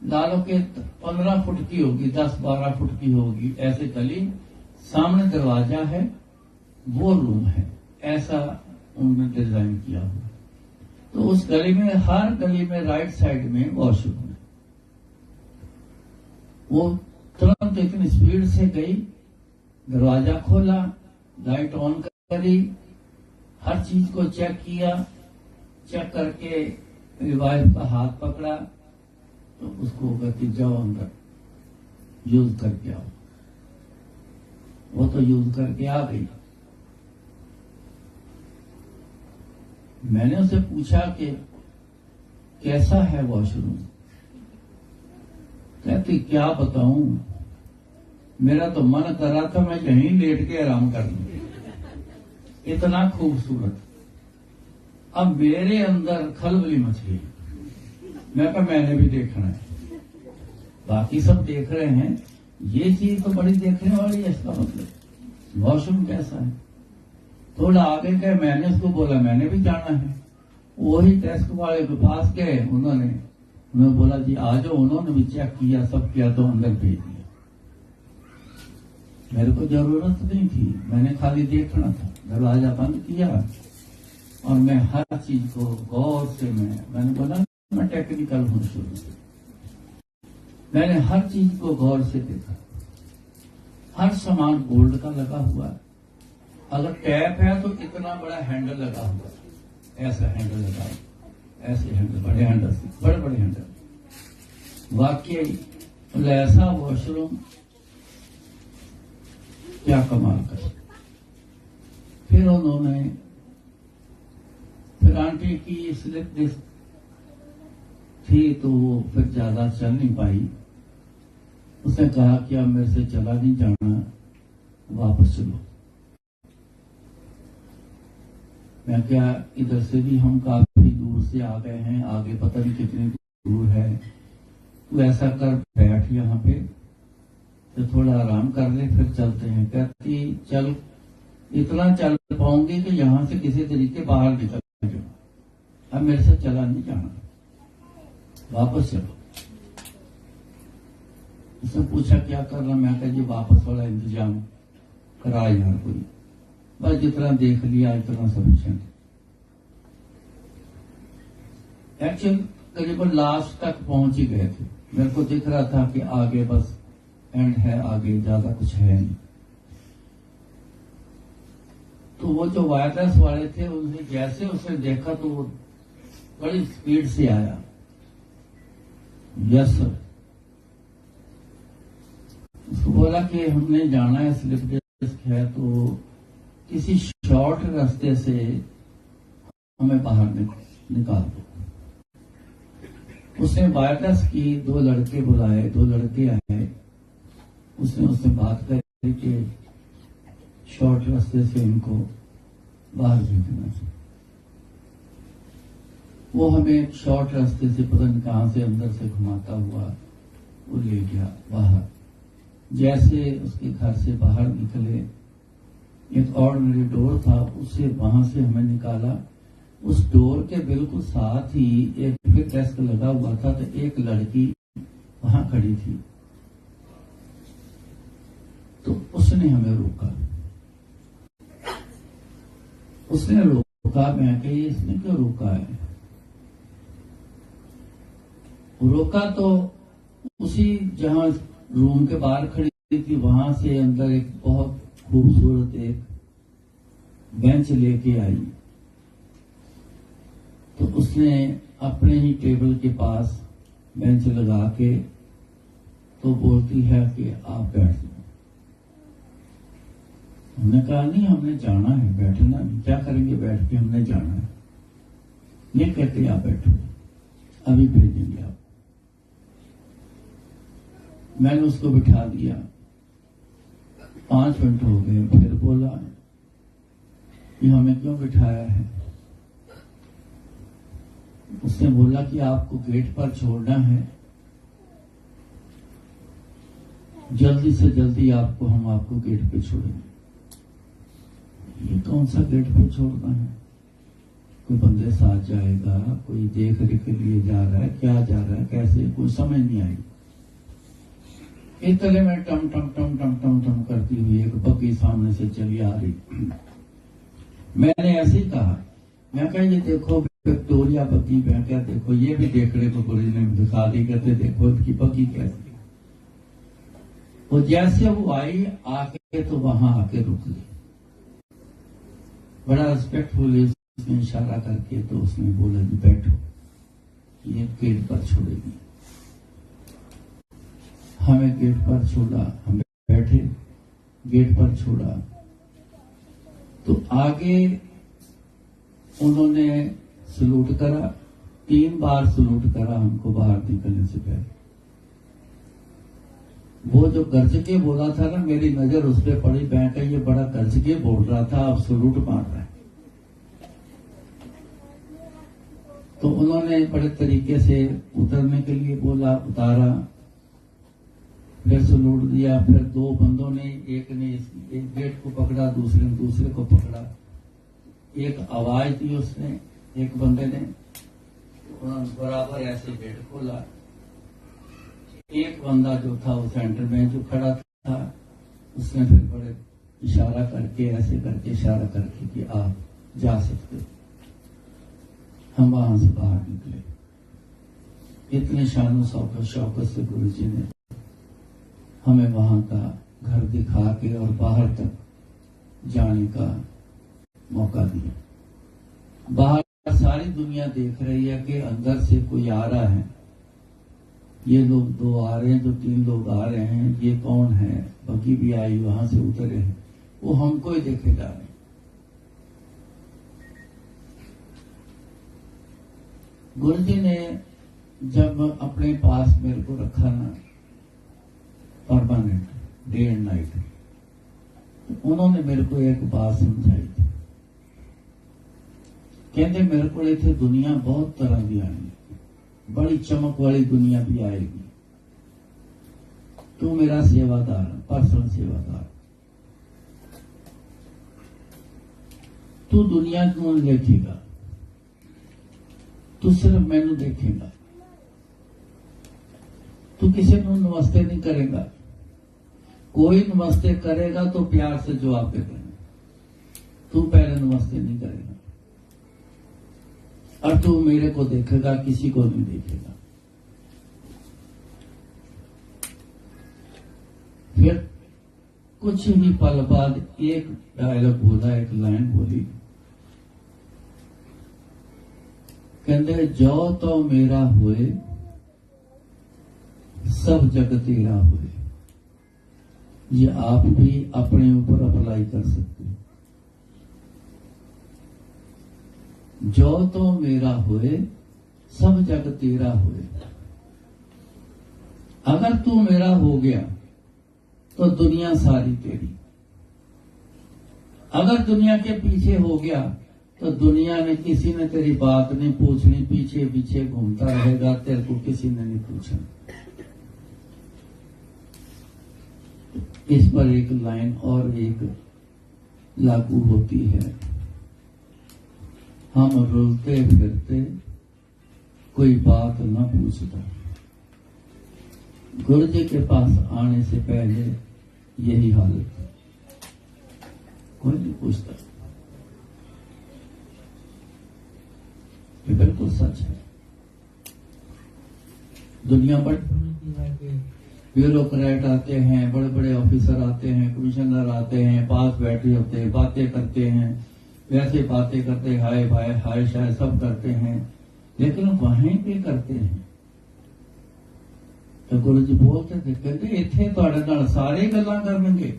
लालो के 15 फुट की होगी, 10-12 फुट की होगी, ऐसे गली, सामने दरवाजा है, वो रूम है। ऐसा उन्होंने डिजाइन किया हुआ। तो उस गली में, हर गली में राइट साइड में वॉशरूम है। वो तुरंत इतनी स्पीड से गई, दरवाजा खोला, लाइट ऑन करी, हर चीज को चेक किया, चेक करके वाइफ का हाथ पकड़ा, तो उसको कहती जाओ अंदर यूज करके आओ। वो तो यूज करके आ गई। मैंने उसे पूछा कि कैसा है वॉशरूम? कहती क्या बताऊं, मेरा तो मन कर रहा था मैं यहीं लेट के आराम कर लूं, इतना खूबसूरत। अब मेरे अंदर खलबली मच गई। मैं कहा मैंने भी देखना है, बाकी सब देख रहे हैं, ये चीज तो बड़ी देखने वाली है। इसका मतलब वॉशरूम कैसा है? थोड़ा आगे गए, मैंने उसको बोला मैंने भी जाना है। वही टेस्ट वाले के पास गए, उन्होंने बोला जी आ जाओ। उन्होंने भी चेक किया, सब किया, तो अंदर भेज दिया। मेरे को जरूरत नहीं थी, मैंने खाली देखना था। दरवाजा बंद किया और मैं हर चीज को गौर से मैंने बोला मैं टेक्निकल हूं शुरू से। मैंने हर चीज को गौर से देखा। हर सामान गोल्ड का लगा हुआ है। अगर टैप है तो इतना बड़ा हैंडल लगा हुआ है, ऐसा हैंडल लगा हुआ, ऐसे हैंडल, बड़े हैंडल, बड़े बड़े हैंडल। वाकई ऐसा वॉशरूम क्या कमाल कर। फिर उन्होंने, फिर आंटी की स्लिप डिस्क थी तो वो फिर ज्यादा चल नहीं पाई। उसने कहा कि अब मेरे से चला नहीं जाना, वापस चलो। मैं क्या, इधर से भी हम काफी दूर से आ गए हैं, आगे पता नहीं कितनी दूर है, तू ऐसा कर बैठ यहाँ पे, तो थोड़ा आराम कर ले, फिर चलते हैं। कहती चल, इतना चल पाऊंगी कि यहाँ से किसी तरीके बाहर निकल जाऊं, अब मेरे से चला नहीं जाना, वापस चलो। उसने पूछा क्या करना? मैं कहा जी वापस वाला इंतजाम करा यार कोई, बस जितना देख लिया इतना सफिशिएंट। एक्चुअली करीबन लास्ट तक पहुंच ही गए थे। मेरे को दिख रहा था कि आगे बस एंड है, आगे ज्यादा कुछ है नहीं। तो वो जो वायरलेस वाले थे, उनसे जैसे उसने देखा तो वो बड़ी स्पीड से आया, यस सर। उसको बोला कि हमने जाना है, स्लिप डिस्क है, तो किसी शॉर्ट रास्ते से हमें बाहर निकाल दो। उसने वायरलेस की, 2 लड़के बुलाए, 2 लड़के आए। उसने उससे बात करी कि शॉर्ट रास्ते से इनको बाहर भेजना चाहिए। वो हमें शॉर्ट रास्ते से पता नहीं कहां से अंदर से घुमाता हुआ वो ले गया बाहर। जैसे उसके घर से बाहर निकले, एक ऑर्डिनरी डोर था, उससे वहां से हमें निकाला। उस डोर के बिल्कुल साथ ही एक फिर डेस्क लगा हुआ था, तो एक लड़की वहां खड़ी थी। तो उसने हमें रोका, उसने रोका। मैं कही इसने क्यों रोका है? रोका तो उसी जहां रूम के बाहर खड़ी थी, वहां से अंदर एक बहुत खूबसूरत एक बेंच लेके आई। तो उसने अपने ही टेबल के पास बेंच लगा के तो बोलती है कि आप बैठ जाओ। हमने कहा नहीं, हमने जाना है, बैठना नहीं, क्या करेंगे बैठ के, हमने जाना है। ये कहते आप बैठो, अभी भेजेंगे आप। मैंने उसको बिठा दिया। 5 मिनट हो गए, फिर बोला कि हमें क्यों बिठाया है? उसने बोला कि आपको गेट पर छोड़ना है, जल्दी से जल्दी हम आपको गेट पे छोड़ेंगे। ये कौन सा गेट पे छोड़ना है? कोई बंदे साथ जाएगा, कोई देख रेख के लिए जा रहा है, क्या जा रहा है, कैसे, कोई समझ नहीं आई। इतने में टम टम टम टम टम टम करती हुई एक बग्गी सामने से चली आ रही। मैंने ऐसे ही कहा, मैं कहा ये देखो विक्टोरिया बग्गी, मैं क्या देखो ये भी देखने को गुरु ने दिखा दी, कहते देखो इनकी बग्गी कैसी। वो जैसे वो आई आके तो वहां आके रुक गई, बड़ा रिस्पेक्टफुल उसने इशारा करके तो उसने बोला जी बैठो, ये गेट पर छोड़ेगी। हमें गेट पर छोड़ा, हम बैठे, गेट पर छोड़ा तो आगे उन्होंने सलूट करा, 3 बार सलूट करा हमको बाहर निकलने से पहले। वो जो गर्ज के बोला था ना, मेरी नजर उस पर पड़ी, बैंक ये बड़ा गर्ज के बोल रहा था, अब सलूट मार रहा है। तो उन्होंने बड़े तरीके से उतरने के लिए बोला, उतारा, फिर सलूट दिया। फिर 2 बंदों ने, एक ने एक गेट को पकड़ा, दूसरे ने दूसरे को पकड़ा। एक आवाज दी उसने, एक बंदे ने, उन्होंने बराबर ऐसे गेट खोला। एक बंदा जो था वो सेंटर में जो खड़ा था, उसने फिर बड़े इशारा करके, ऐसे करके इशारा करके कि आप जा सकते हो। हम वहां से बाहर निकले। इतने शानो शौकत से गुरु जी ने हमें वहां का घर दिखा के और बाहर तक जाने का मौका दिया। बाहर सारी दुनिया देख रही है कि अंदर से कोई आ रहा है, ये लोग 2 आ रहे हैं, जो 3 लोग आ रहे हैं, ये कौन है। बग्गी भी आई, वहां से उतरे हैं, वो हमको ही देखे जा रहे हैं। गुरु जी ने जब अपने पास मेरे को रखा ना परमानेंट, डे एंड नाइट, तो उन्होंने मेरे को एक बात समझाई थी। कहते मेरे को इतने दुनिया बहुत तरह की आएगी, बड़ी चमक वाली दुनिया भी आएगी, तू मेरा सेवादार, पर्सनल सेवादार, तू दुनिया को देखेगा, तू सिर्फ मैनू देखेगा, तू किसी को नमस्ते नहीं करेगा। कोई नमस्ते करेगा तो प्यार से जवाब दे देना, तू पहले नमस्ते नहीं करेगा। और तू मेरे को देखेगा, किसी को नहीं देखेगा। फिर कुछ ही पल बाद एक डायलॉग बोला, एक लाइन बोली, कहते जो तो मेरा हुए सब जग तेरा हुए। ये आप भी अपने ऊपर अप्लाई कर सकते हो। जो तो मेरा हुए सब जग तेरा हुए। अगर तू मेरा हो गया तो दुनिया सारी तेरी। अगर दुनिया के पीछे हो गया तो दुनिया में किसी ने तेरी बात नहीं पूछनी, पीछे पीछे घूमता रहेगा, तेरे को किसी ने नहीं पूछना। इस पर एक लाइन और एक लागू होती है, हम रुलते फिरते कोई बात न पूछता। गुरु जी के पास आने से पहले यही हालत है, कोई नहीं पूछता। ये बिल्कुल सच है। दुनिया बड़ी समझती है कि ब्यूरोक्रेट आते हैं, बड़े बड़े ऑफिसर आते हैं, कमिश्नर आते हैं, पास बैठे होते हैं, बातें करते हैं, वैसे बातें करते, हाय भाई हाय शाय सब करते हैं, लेकिन वहीं पे करते हैं। तो गुरु जी बोलते थे, कहते इत्थे तुहाडे नाल सारे गल्लां करनगे,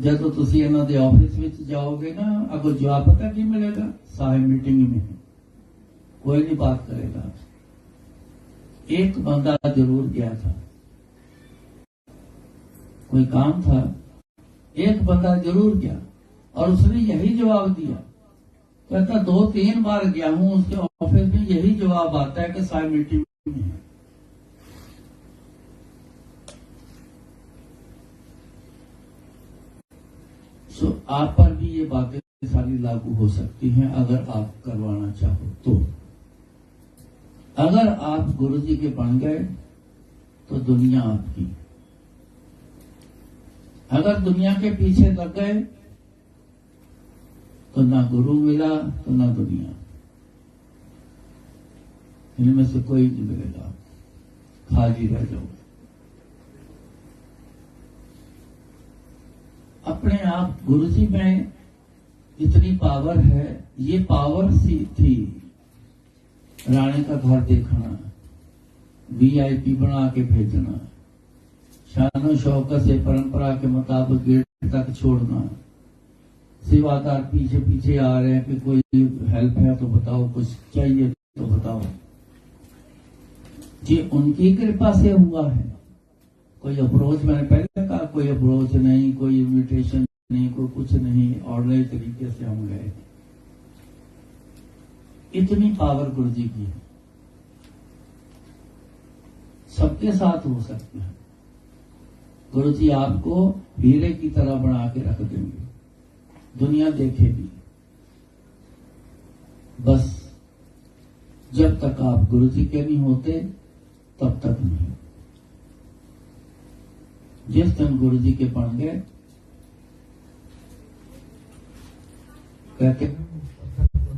जदों तुसीं इन्हां दे ऑफिस विच जाओगे ना, अगों जवाब पता की मिलेगा, साहब मीटिंग में है, कोई नहीं बात करेगा। एक बंदा जरूर गया था, कोई काम था, एक बंदा जरूर गया और उसने यही जवाब दिया। कहता 2-3 बार गया हूं उसके ऑफिस में, यही जवाब आता है कि साहब मीटिंग में है। सो आप पर भी ये बातें सारी लागू हो सकती हैं अगर आप करवाना चाहो तो। अगर आप गुरु जी के बन गए तो दुनिया आपकी। अगर दुनिया के पीछे लग गए तो ना गुरु मिला तो ना दुनिया, इनमें से कोई नहीं मिलेगा, खाली रह जाओगे। अपने आप गुरुजी में इतनी पावर है, ये पावर सी थी रानी का घर देखना, वीआईपी बना के भेजना, शानो शौकत से परंपरा के मुताबिक गेट तक छोड़ना, सेवादार पीछे पीछे आ रहे हैं कि कोई हेल्प है तो बताओ, कुछ चाहिए तो बताओ। ये उनकी कृपा से हुआ है। कोई अप्रोच, मैंने पहले कहा, कोई अप्रोच नहीं, कोई इन्विटेशन नहीं, कोई कुछ नहीं, ऑर्डिनरी तरीके से हम गए। इतनी पावर गुरु जी की है, सबके साथ हो सकती है। गुरु जी आपको हीरे की तरह बना के रख देंगे, दुनिया देखेगी। बस जब तक आप गुरु जी के नहीं होते तब तक नहीं। जिस दिन गुरु जी के बन गए, कहते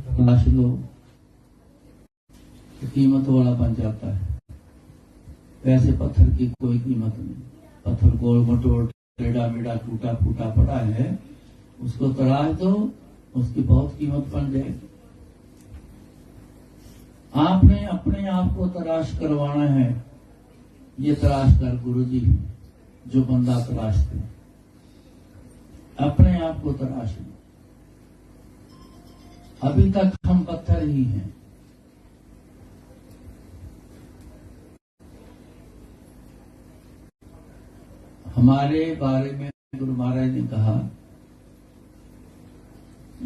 तलाश लो, कीमत वाला बन जाता है। वैसे पत्थर की कोई कीमत नहीं, पत्थर गोल मटोड़ टेढ़ा मेढ़ा टूटा फूटा पड़ा है, उसको तराश दो, उसकी बहुत कीमत बन जाएगी। आपने अपने आप को तराश करवाना है, ये तराश कर गुरु जी जो बंदा तराशते, अपने आप को तराश लो। अभी तक हम पत्थर ही हैं। हमारे बारे में गुरु महाराज ने कहा,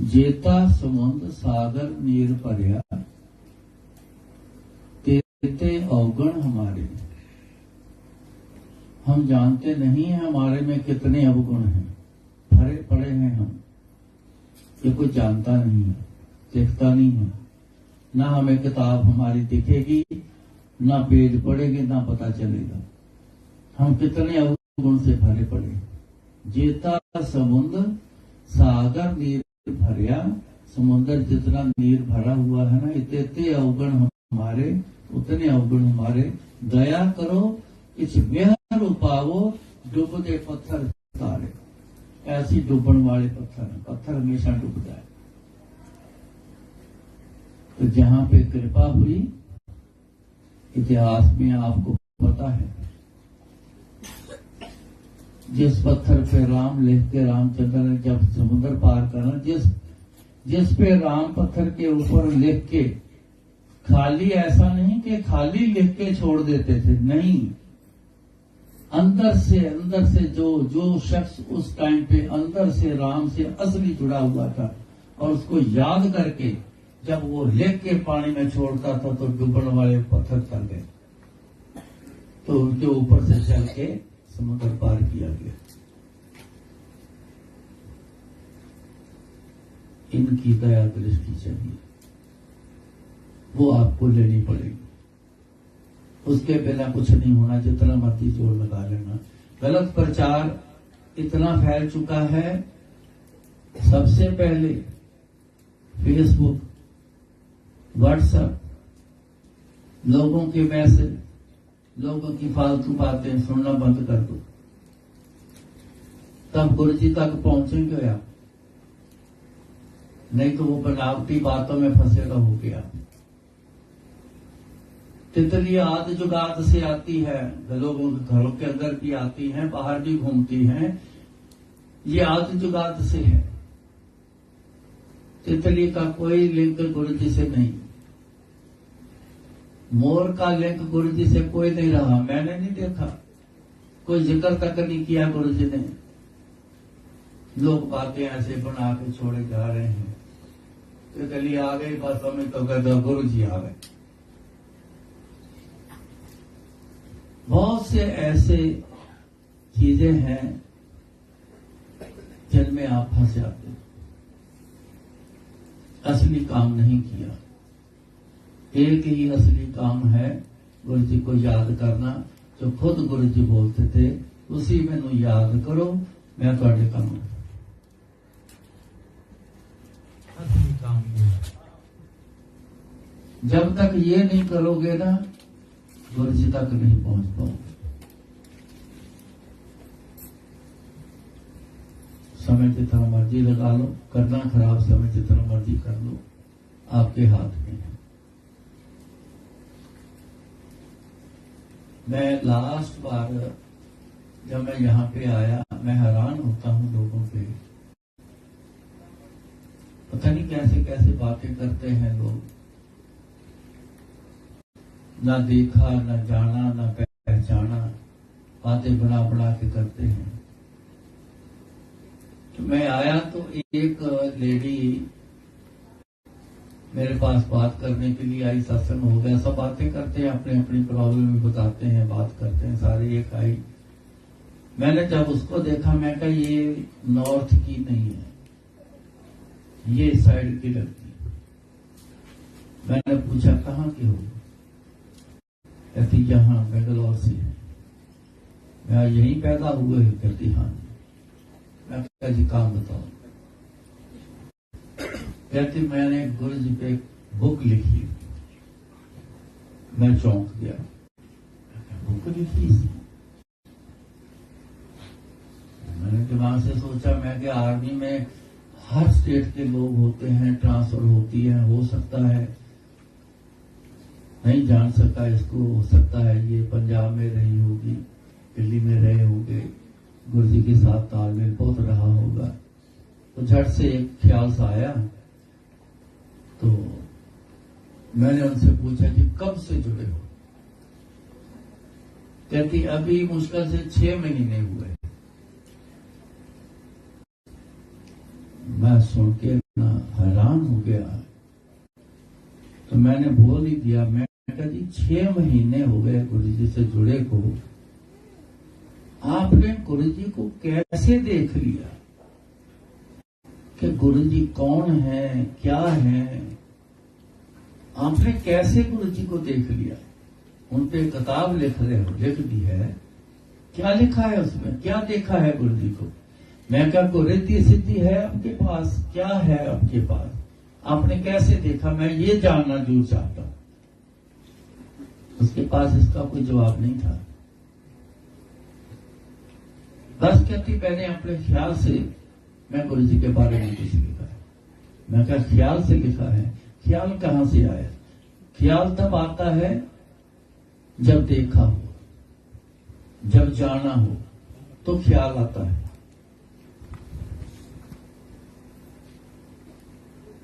जेता समुद्र सागर नीर भरिया, तेते अवगुण हमारे। हम जानते नहीं है हमारे में कितने अवगुण हैं, भरे पड़े हैं हम। ये कोई जानता नहीं है, देखता नहीं है। ना हमें किताब हमारी दिखेगी, ना पेज पढ़ेगी, ना पता चलेगा हम कितने अवगुण से भरे पड़े। जेता समुद्र सागर नीर भरिया, समुद्र जितना नीर भरा हुआ है ना, इतने अवगुण हमारे, उतने अवगुण हमारे। दया करो इस बेहर उपावो, डूबते पत्थर तारे। ऐसी डूबण वाले पत्थर है, पत्थर हमेशा डूबता है। तो जहां पे कृपा हुई, इतिहास में आपको पता है, जिस पत्थर पे राम लिख के रामचंद्र ने जब समुद्र पार करना, जिस पे राम पत्थर के ऊपर लिख के, खाली ऐसा नहीं कि खाली लिख के छोड़ देते थे, नहीं, अंदर से जो शख्स उस टाइम पे अंदर से राम से असली जुड़ा हुआ था, और उसको याद करके जब वो लिख के पानी में छोड़ता था तो डूबण वाले पत्थर चल गए, तो उनके ऊपर से चल के समुद्र पार किया गया। इनकी दया दृष्टि चाहिए, वो आपको लेनी पड़ेगी। उसके बिना कुछ नहीं होना, जितना मर्जी जोर लगा लेना। गलत प्रचार इतना फैल चुका है, सबसे पहले फेसबुक, व्हाट्सएप, लोगों के मैसेज, लोगों की फालतू बातें सुनना बंद कर दो, तब गुरु जी तक पहुंचेंगे आप। नहीं तो वो बनावटी बातों में फंसे रहोगे आप। तितली आदि जुगात से आती है, लोगों के घरों के अंदर भी आती हैं, बाहर भी घूमती हैं, ये आदि जुगात से है। तितली का कोई लिंक गुरु जी से नहीं, मोर का लिंक गुरु जी से कोई नहीं रहा, मैंने नहीं देखा, कोई जिक्र तक नहीं किया गुरु जी ने। लोग बातें ऐसे बना के छोड़े जा रहे हैं, तितली आ गई बस हमें तो कहते गुरु जी आ गए। बहुत से ऐसे चीजें हैं जिनमें आप फंस जाते हैं, असली काम नहीं किया। एक ही असली काम है, गुरु जी को याद करना, जो खुद गुरु जी बोलते थे, उसी में याद करो, मैं थोड़े काम। असली काम ये है। जब तक ये नहीं करोगे ना, गुरु जी तक नहीं पहुंच पाओगे। समय जितना मर्जी लगा लो, करना खराब समय जितना मर्जी कर लो, आपके हाथ में है। मैं लास्ट बार जब मैं यहाँ पे आया, मैं हैरान होता हूँ लोगों पे, पता नहीं कैसे कैसे बातें करते हैं लोग, ना देखा ना जाना ना पहचाना, बातें बना बना के करते हैं। तो मैं आया तो एक लेडी मेरे पास बात करने के लिए आई, सत्संग हो गया, सब बातें करते हैं, अपनी अपनी प्रॉब्लम बताते हैं, बात करते हैं, सारे एक आई। मैंने जब उसको देखा, मैं कहा ये नॉर्थ की नहीं है, ये इस साइड की लगती है। मैंने पूछा कहाँ की हो? कहती यहाँ बेंगलोर से है। मैं यहीं पैदा हुए हैं? कहती हाँ। मैं कहा जी काम बताओ। कहती मैंने गुरु जी पे बुक लिखी। मैं चौंक गया, बुक लिखी? मैंने दिमाग से सोचा, मैं कि आर्मी में हर स्टेट के लोग होते हैं, ट्रांसफर होती है, हो सकता है नहीं जान सका इसको, हो सकता है ये पंजाब में रही होगी, दिल्ली में रहे होंगे, गुरु जी के साथ तालमेल बहुत रहा होगा। तो झट से एक ख्याल सा आया, तो मैंने उनसे पूछा कि कब से जुड़े हो? कहती अभी मुश्किल से 6 महीने हुए। मैं सुन के ना हैरान हो गया, तो मैंने बोल ही दिया, मैं कहा जी 6 महीने हो गए गुरु जी से जुड़े को, आपने गुरु जी को कैसे देख लिया कि गुरु जी कौन है, क्या है? आपने कैसे गुरु जी को देख लिया? उन पे किताब लिख रहे हो, लिख दी है, क्या लिखा है उसमें, क्या देखा है गुरु जी को? मैं क्या रिद्धि सिद्धि है आपके पास, क्या है आपके पास, आपने कैसे देखा? मैं ये जानना जरूर चाहता हूं। उसके पास इसका कोई जवाब नहीं था। बस कहती मैंने अपने ख्याल से मैं गुरु जी के बारे में कुछ लिखा है। मैं क्या ख्याल से लिखा है? ख्याल कहां से आया? ख्याल तब आता है जब देखा हो, जब जाना हो, तो ख्याल आता है।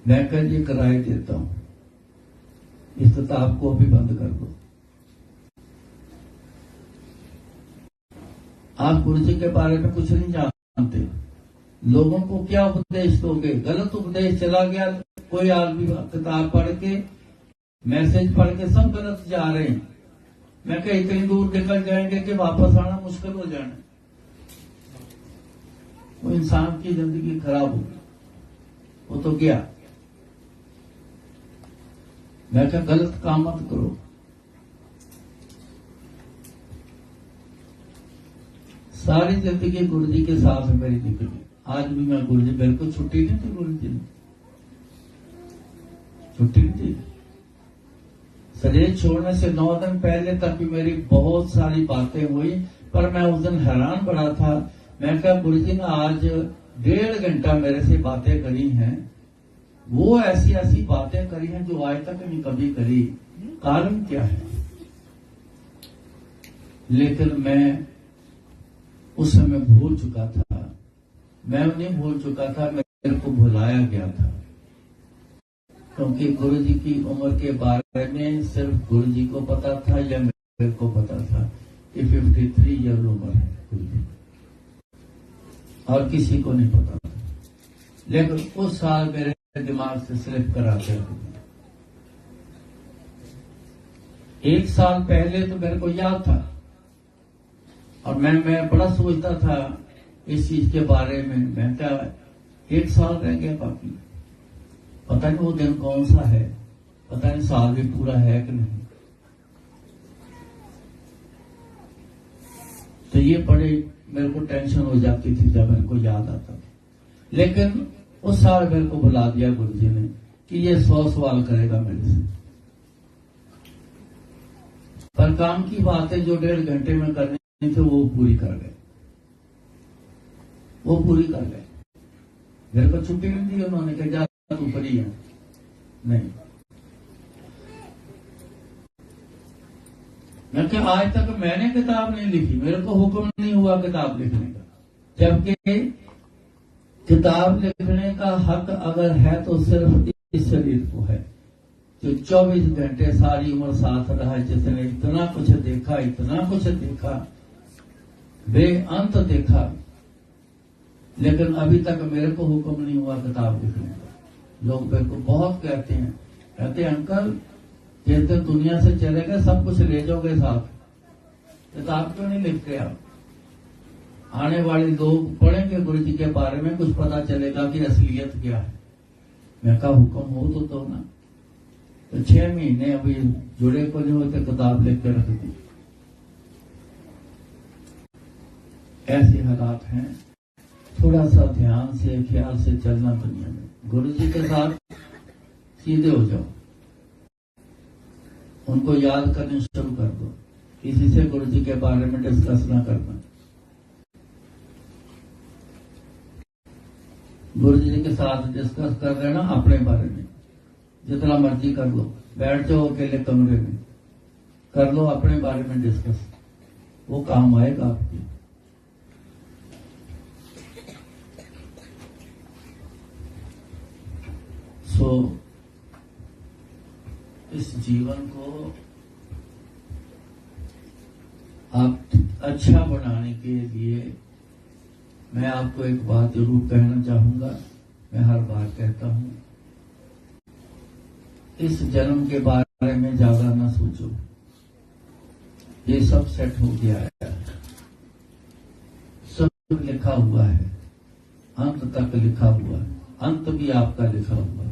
मैं कल ये किराए देता हूं, इस किताब को अभी बंद कर दो। आप गुरु जी के बारे में कुछ नहीं जानते, लोगों को क्या उपदेश दोगे? गलत उपदेश चला गया, कोई आदमी किताब पढ़ के, मैसेज पढ़ के सब गलत जा रहे हैं। मैं कहीं इतनी दूर निकल जाएंगे कि वापस आना मुश्किल हो जाना, वो इंसान की जिंदगी खराब होगी, वो तो गया। मैं क्या गलत काम मत करो। सारी जिंदगी गुरु जी के साथ मेरी निकली, आज भी मैं गुरु जी, बिल्कुल छुट्टी नहीं थी गुरु जी ने, छुट्टी नहीं थी। शरीर छोड़ने से 9 दिन पहले तक भी मेरी बहुत सारी बातें हुई, पर मैं उस दिन हैरान पड़ा था। मैं कहा गुरु जी ने आज 1.5 घंटा मेरे से बातें करी हैं, वो ऐसी ऐसी बातें करी हैं जो आज तक नहीं कभी करी, कारण क्या है? लेकिन मैं उस समय भूल चुका था, मैं उन्हें भूल चुका था, मेरे को भुलाया गया था, क्योंकि गुरु जी की उम्र के बारे में सिर्फ गुरु जी को पता था या मेरे को पता था कि 53 ईयर उम्र है गुरु जी, और किसी को नहीं पता था। लेकिन उस साल मेरे दिमाग से स्लिप कराते हुए 1 साल पहले तो मेरे को याद था, और मैं बड़ा सोचता था इस चीज के बारे में। मैं क्या 1 साल रह गया बाकी, पता नहीं वो दिन कौन सा है, पता नहीं साल भी पूरा है कि नहीं। तो ये बड़े मेरे को टेंशन हो जाती थी जब मेरे को याद आता था। लेकिन उस साल मेरे को बुला दिया गुरु जी ने कि ये 100 सवाल करेगा मेरे से। पर काम की बातें जो 1.5 घंटे में करनी थी वो पूरी कर गए, वो पूरी कर गए। मेरे को छुट्टी नहीं दी उन्होंने, कहा जा तू पढ़ी है। नहीं, मैं क्या आज तक मैंने किताब नहीं लिखी, मेरे को हुक्म नहीं हुआ किताब लिखने का, जबकि किताब लिखने का हक अगर है तो सिर्फ इस शरीर को है जो 24 घंटे सारी उम्र साथ रहा, जिसने इतना कुछ देखा, इतना कुछ देखा, बेअंत देखा, लेकिन अभी तक मेरे को हुक्म नहीं हुआ किताब लिखने का। लोग मेरे को बहुत कहते हैं अंकल जिस दिन दुनिया से चले गए सब कुछ ले जाओगे साथ, किताब क्यों नहीं लिखते आप? आने वाले लोग पढ़ेंगे गुरु जी के बारे में, कुछ पता चलेगा कि असलियत क्या है। मैं कहा हुक्म हो तो ना। तो 6 महीने अभी जुड़े को नहीं होते, किताब लिख के रख दी। ऐसे हालात हैं। थोड़ा सा ध्यान से ख्याल से चलना दुनिया में। गुरु जी के साथ सीधे हो जाओ, उनको याद करने शुरू कर दो, किसी से गुरु जी के बारे में डिस्कस ना करना। गुरु जी के साथ डिस्कस कर लेना अपने बारे में, जितना मर्जी कर लो, बैठ जाओ अकेले कमरे में, कर लो अपने बारे में डिस्कस, वो काम आएगा आपकी। इस जीवन को आप अच्छा बनाने के लिए मैं आपको एक बात जरूर कहना चाहूंगा। मैं हर बार कहता हूं, इस जन्म के बारे में ज्यादा ना सोचो, ये सब सेट हो गया है, सब लिखा हुआ है, अंत तक लिखा हुआ है, अंत भी आपका लिखा हुआ है।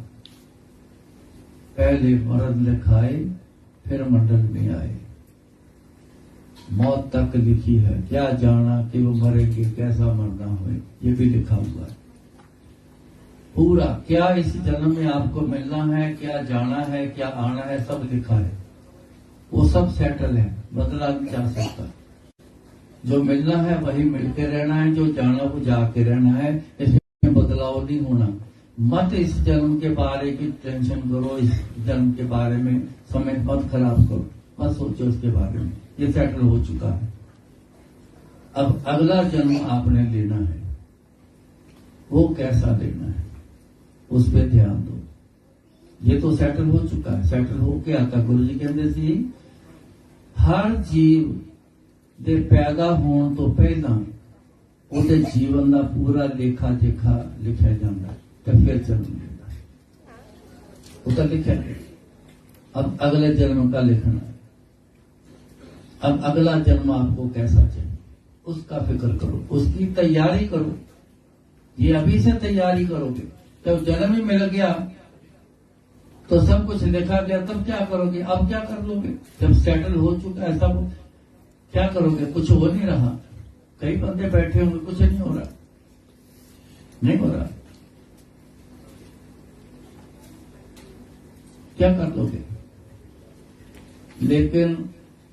पहले मरण लिखाए फिर मंडल में आए, मौत तक लिखी है, क्या जाना कि वो मरेंगे, कैसा मरना हो, ये भी लिखा हुआ है पूरा। क्या इस जन्म में आपको मिलना है, क्या जाना है, क्या आना है, सब लिखा है, वो सब सेटल है, बदला नहीं जा सकता। जो मिलना है वही मिलके रहना है, जो जाना वो जाके रहना है, इसमें बदलाव नहीं होना। मत इस जन्म के बारे की टेंशन करो, इस जन्म के बारे में समय मत खराब करो, मत सोचो इसके बारे में, ये सेटल हो चुका है। अब अगला जन्म आपने लेना है, वो कैसा लेना है उस पर ध्यान दो। ये तो सेटल हो चुका है, सेटल हो के आता। गुरु जी कहते सी हर जीव दे पैदा होने तो पहला ਉਹਦੇ जीवन का पूरा लेखा जोखा लिखा जाता है, तो फिर जन्म लेता है, वो तो लिखा है। अब अगले जन्म का लिखना है। अब अगला जन्म आपको कैसा चाहिए उसका फिक्र करो, उसकी तैयारी करो। ये अभी से तैयारी करोगे, जब जन्म ही मिल गया तो सब कुछ लिखा गया, तब क्या करोगे? अब क्या कर लोगे जब सेटल हो चुका है सब? क्या करोगे? कुछ हो नहीं रहा। कई बंदे बैठे होंगे, कुछ नहीं हो रहा, नहीं हो रहा, क्या कर लोगे? लेकिन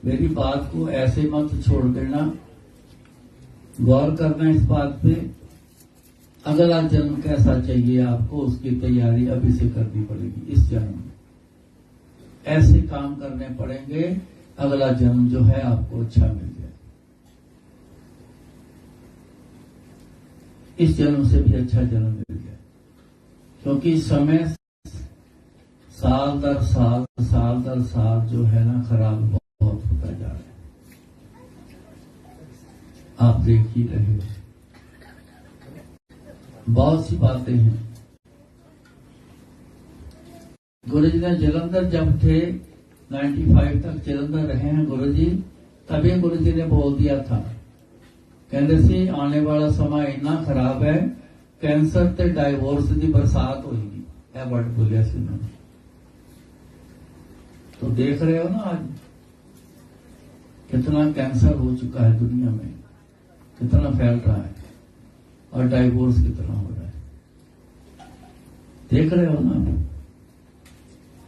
मेरी बात को ऐसे मत छोड़ देना, गौर करना इस बात पे। अगला जन्म कैसा चाहिए आपको, उसकी तैयारी अभी से करनी पड़ेगी। इस जन्म में ऐसे काम करने पड़ेंगे, अगला जन्म जो है आपको अच्छा मिल जाए। इस जन्म से भी अच्छा जन्म मिल जाए, क्योंकि समय साल दर साल, साल दर साल जो है ना खराब बहुत होता जा रहा है। आप देख ही रहे हो, बहुत सी बातें हैं। गुरु जी ने जलंधर जब थे 95 तक जलंधर रहे हैं गुरु जी, तभी गुरु जी ने बोल दिया था, कहते सी आने वाला समय इतना खराब है, कैंसर ते डाइवोर्स की बरसात होगी। यह वर्ड बोलिया सी उन्होंने। तो देख रहे हो ना आज कितना कैंसर हो चुका है दुनिया में, कितना फैल रहा है, और डाइवोर्स कितना हो रहा है। देख रहे हो ना,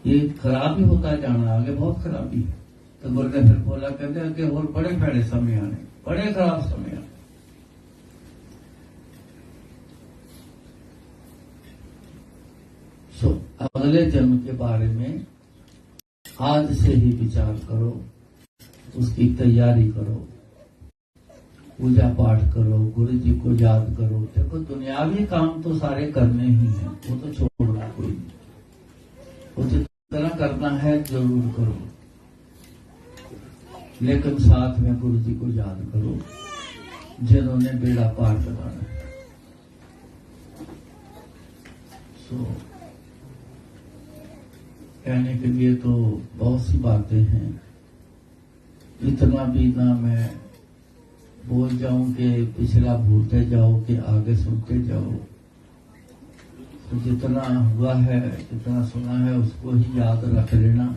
ये खराब ही होता जाना, आगे बहुत खराबी है। तो गुरु ने फिर बोला, कहते हैं कि और बड़े बड़े समय आने, बड़े खराब समय आने। सो अगले जन्म के बारे में आज से ही विचार करो, उसकी तैयारी करो, पूजा पाठ करो, गुरु जी को याद करो। देखो दुनियावी काम तो सारे करने ही हैं, वो तो छोड़ना कोई नहीं, वो जितना करना है जरूर करो, लेकिन साथ में गुरु जी को याद करो जिन्होंने बेड़ा पार कराना है। सो कहने के लिए तो बहुत सी बातें हैं, इतना भी ना मैं बोल जाऊं कि पिछला भूलते जाओ कि आगे सुनते जाओ। तो जितना हुआ है, जितना सुना है, उसको ही याद रख लेना,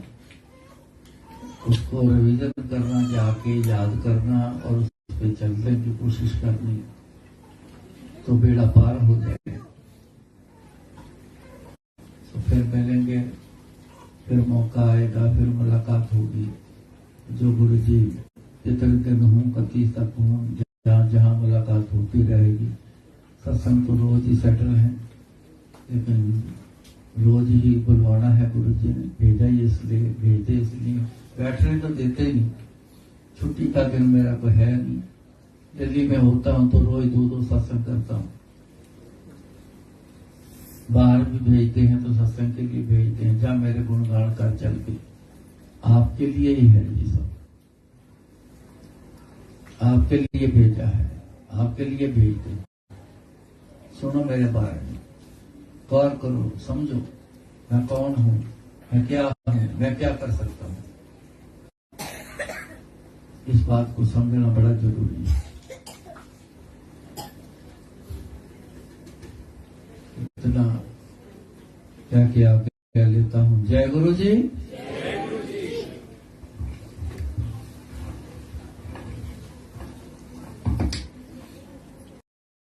उसको रिवीजन करना, जाके याद करना और उस पर चलने की कोशिश करनी, तो बेड़ा पार हो जाए। तो फिर मिलेंगे, फिर मौका आएगा, फिर मुलाकात होगी। जो गुरु जी जितने दिन हूँ, 31 तक हूँ, जहाँ जहाँ मुलाकात होती रहेगी। सत्संग तो रोज ही सेटल है, लेकिन रोज ही बुलवाना है, गुरु जी ने भेजा ही इसलिए, भेजे इसलिए। बैठने तो देते ही नहीं, छुट्टी का दिन मेरा कोई है नहीं। दिल्ली में होता हूँ तो रोज 2-2 सत्संग करता हूँ, बाहर भी भेजते हैं तो सत्संग के लिए भेजते हैं, जहाँ मेरे गुणगान का चल के। आपके लिए ही है ये सब, आपके लिए भेजा है, आपके लिए भेजते हैं। सुनो मेरे बारे में, गौर करो, समझो मैं कौन हूं, मैं क्या हूं, मैं क्या कर सकता हूं। इस बात को समझना बड़ा जरूरी है। इतना क्या किया, कह लेता हूं। जय गुरु जी।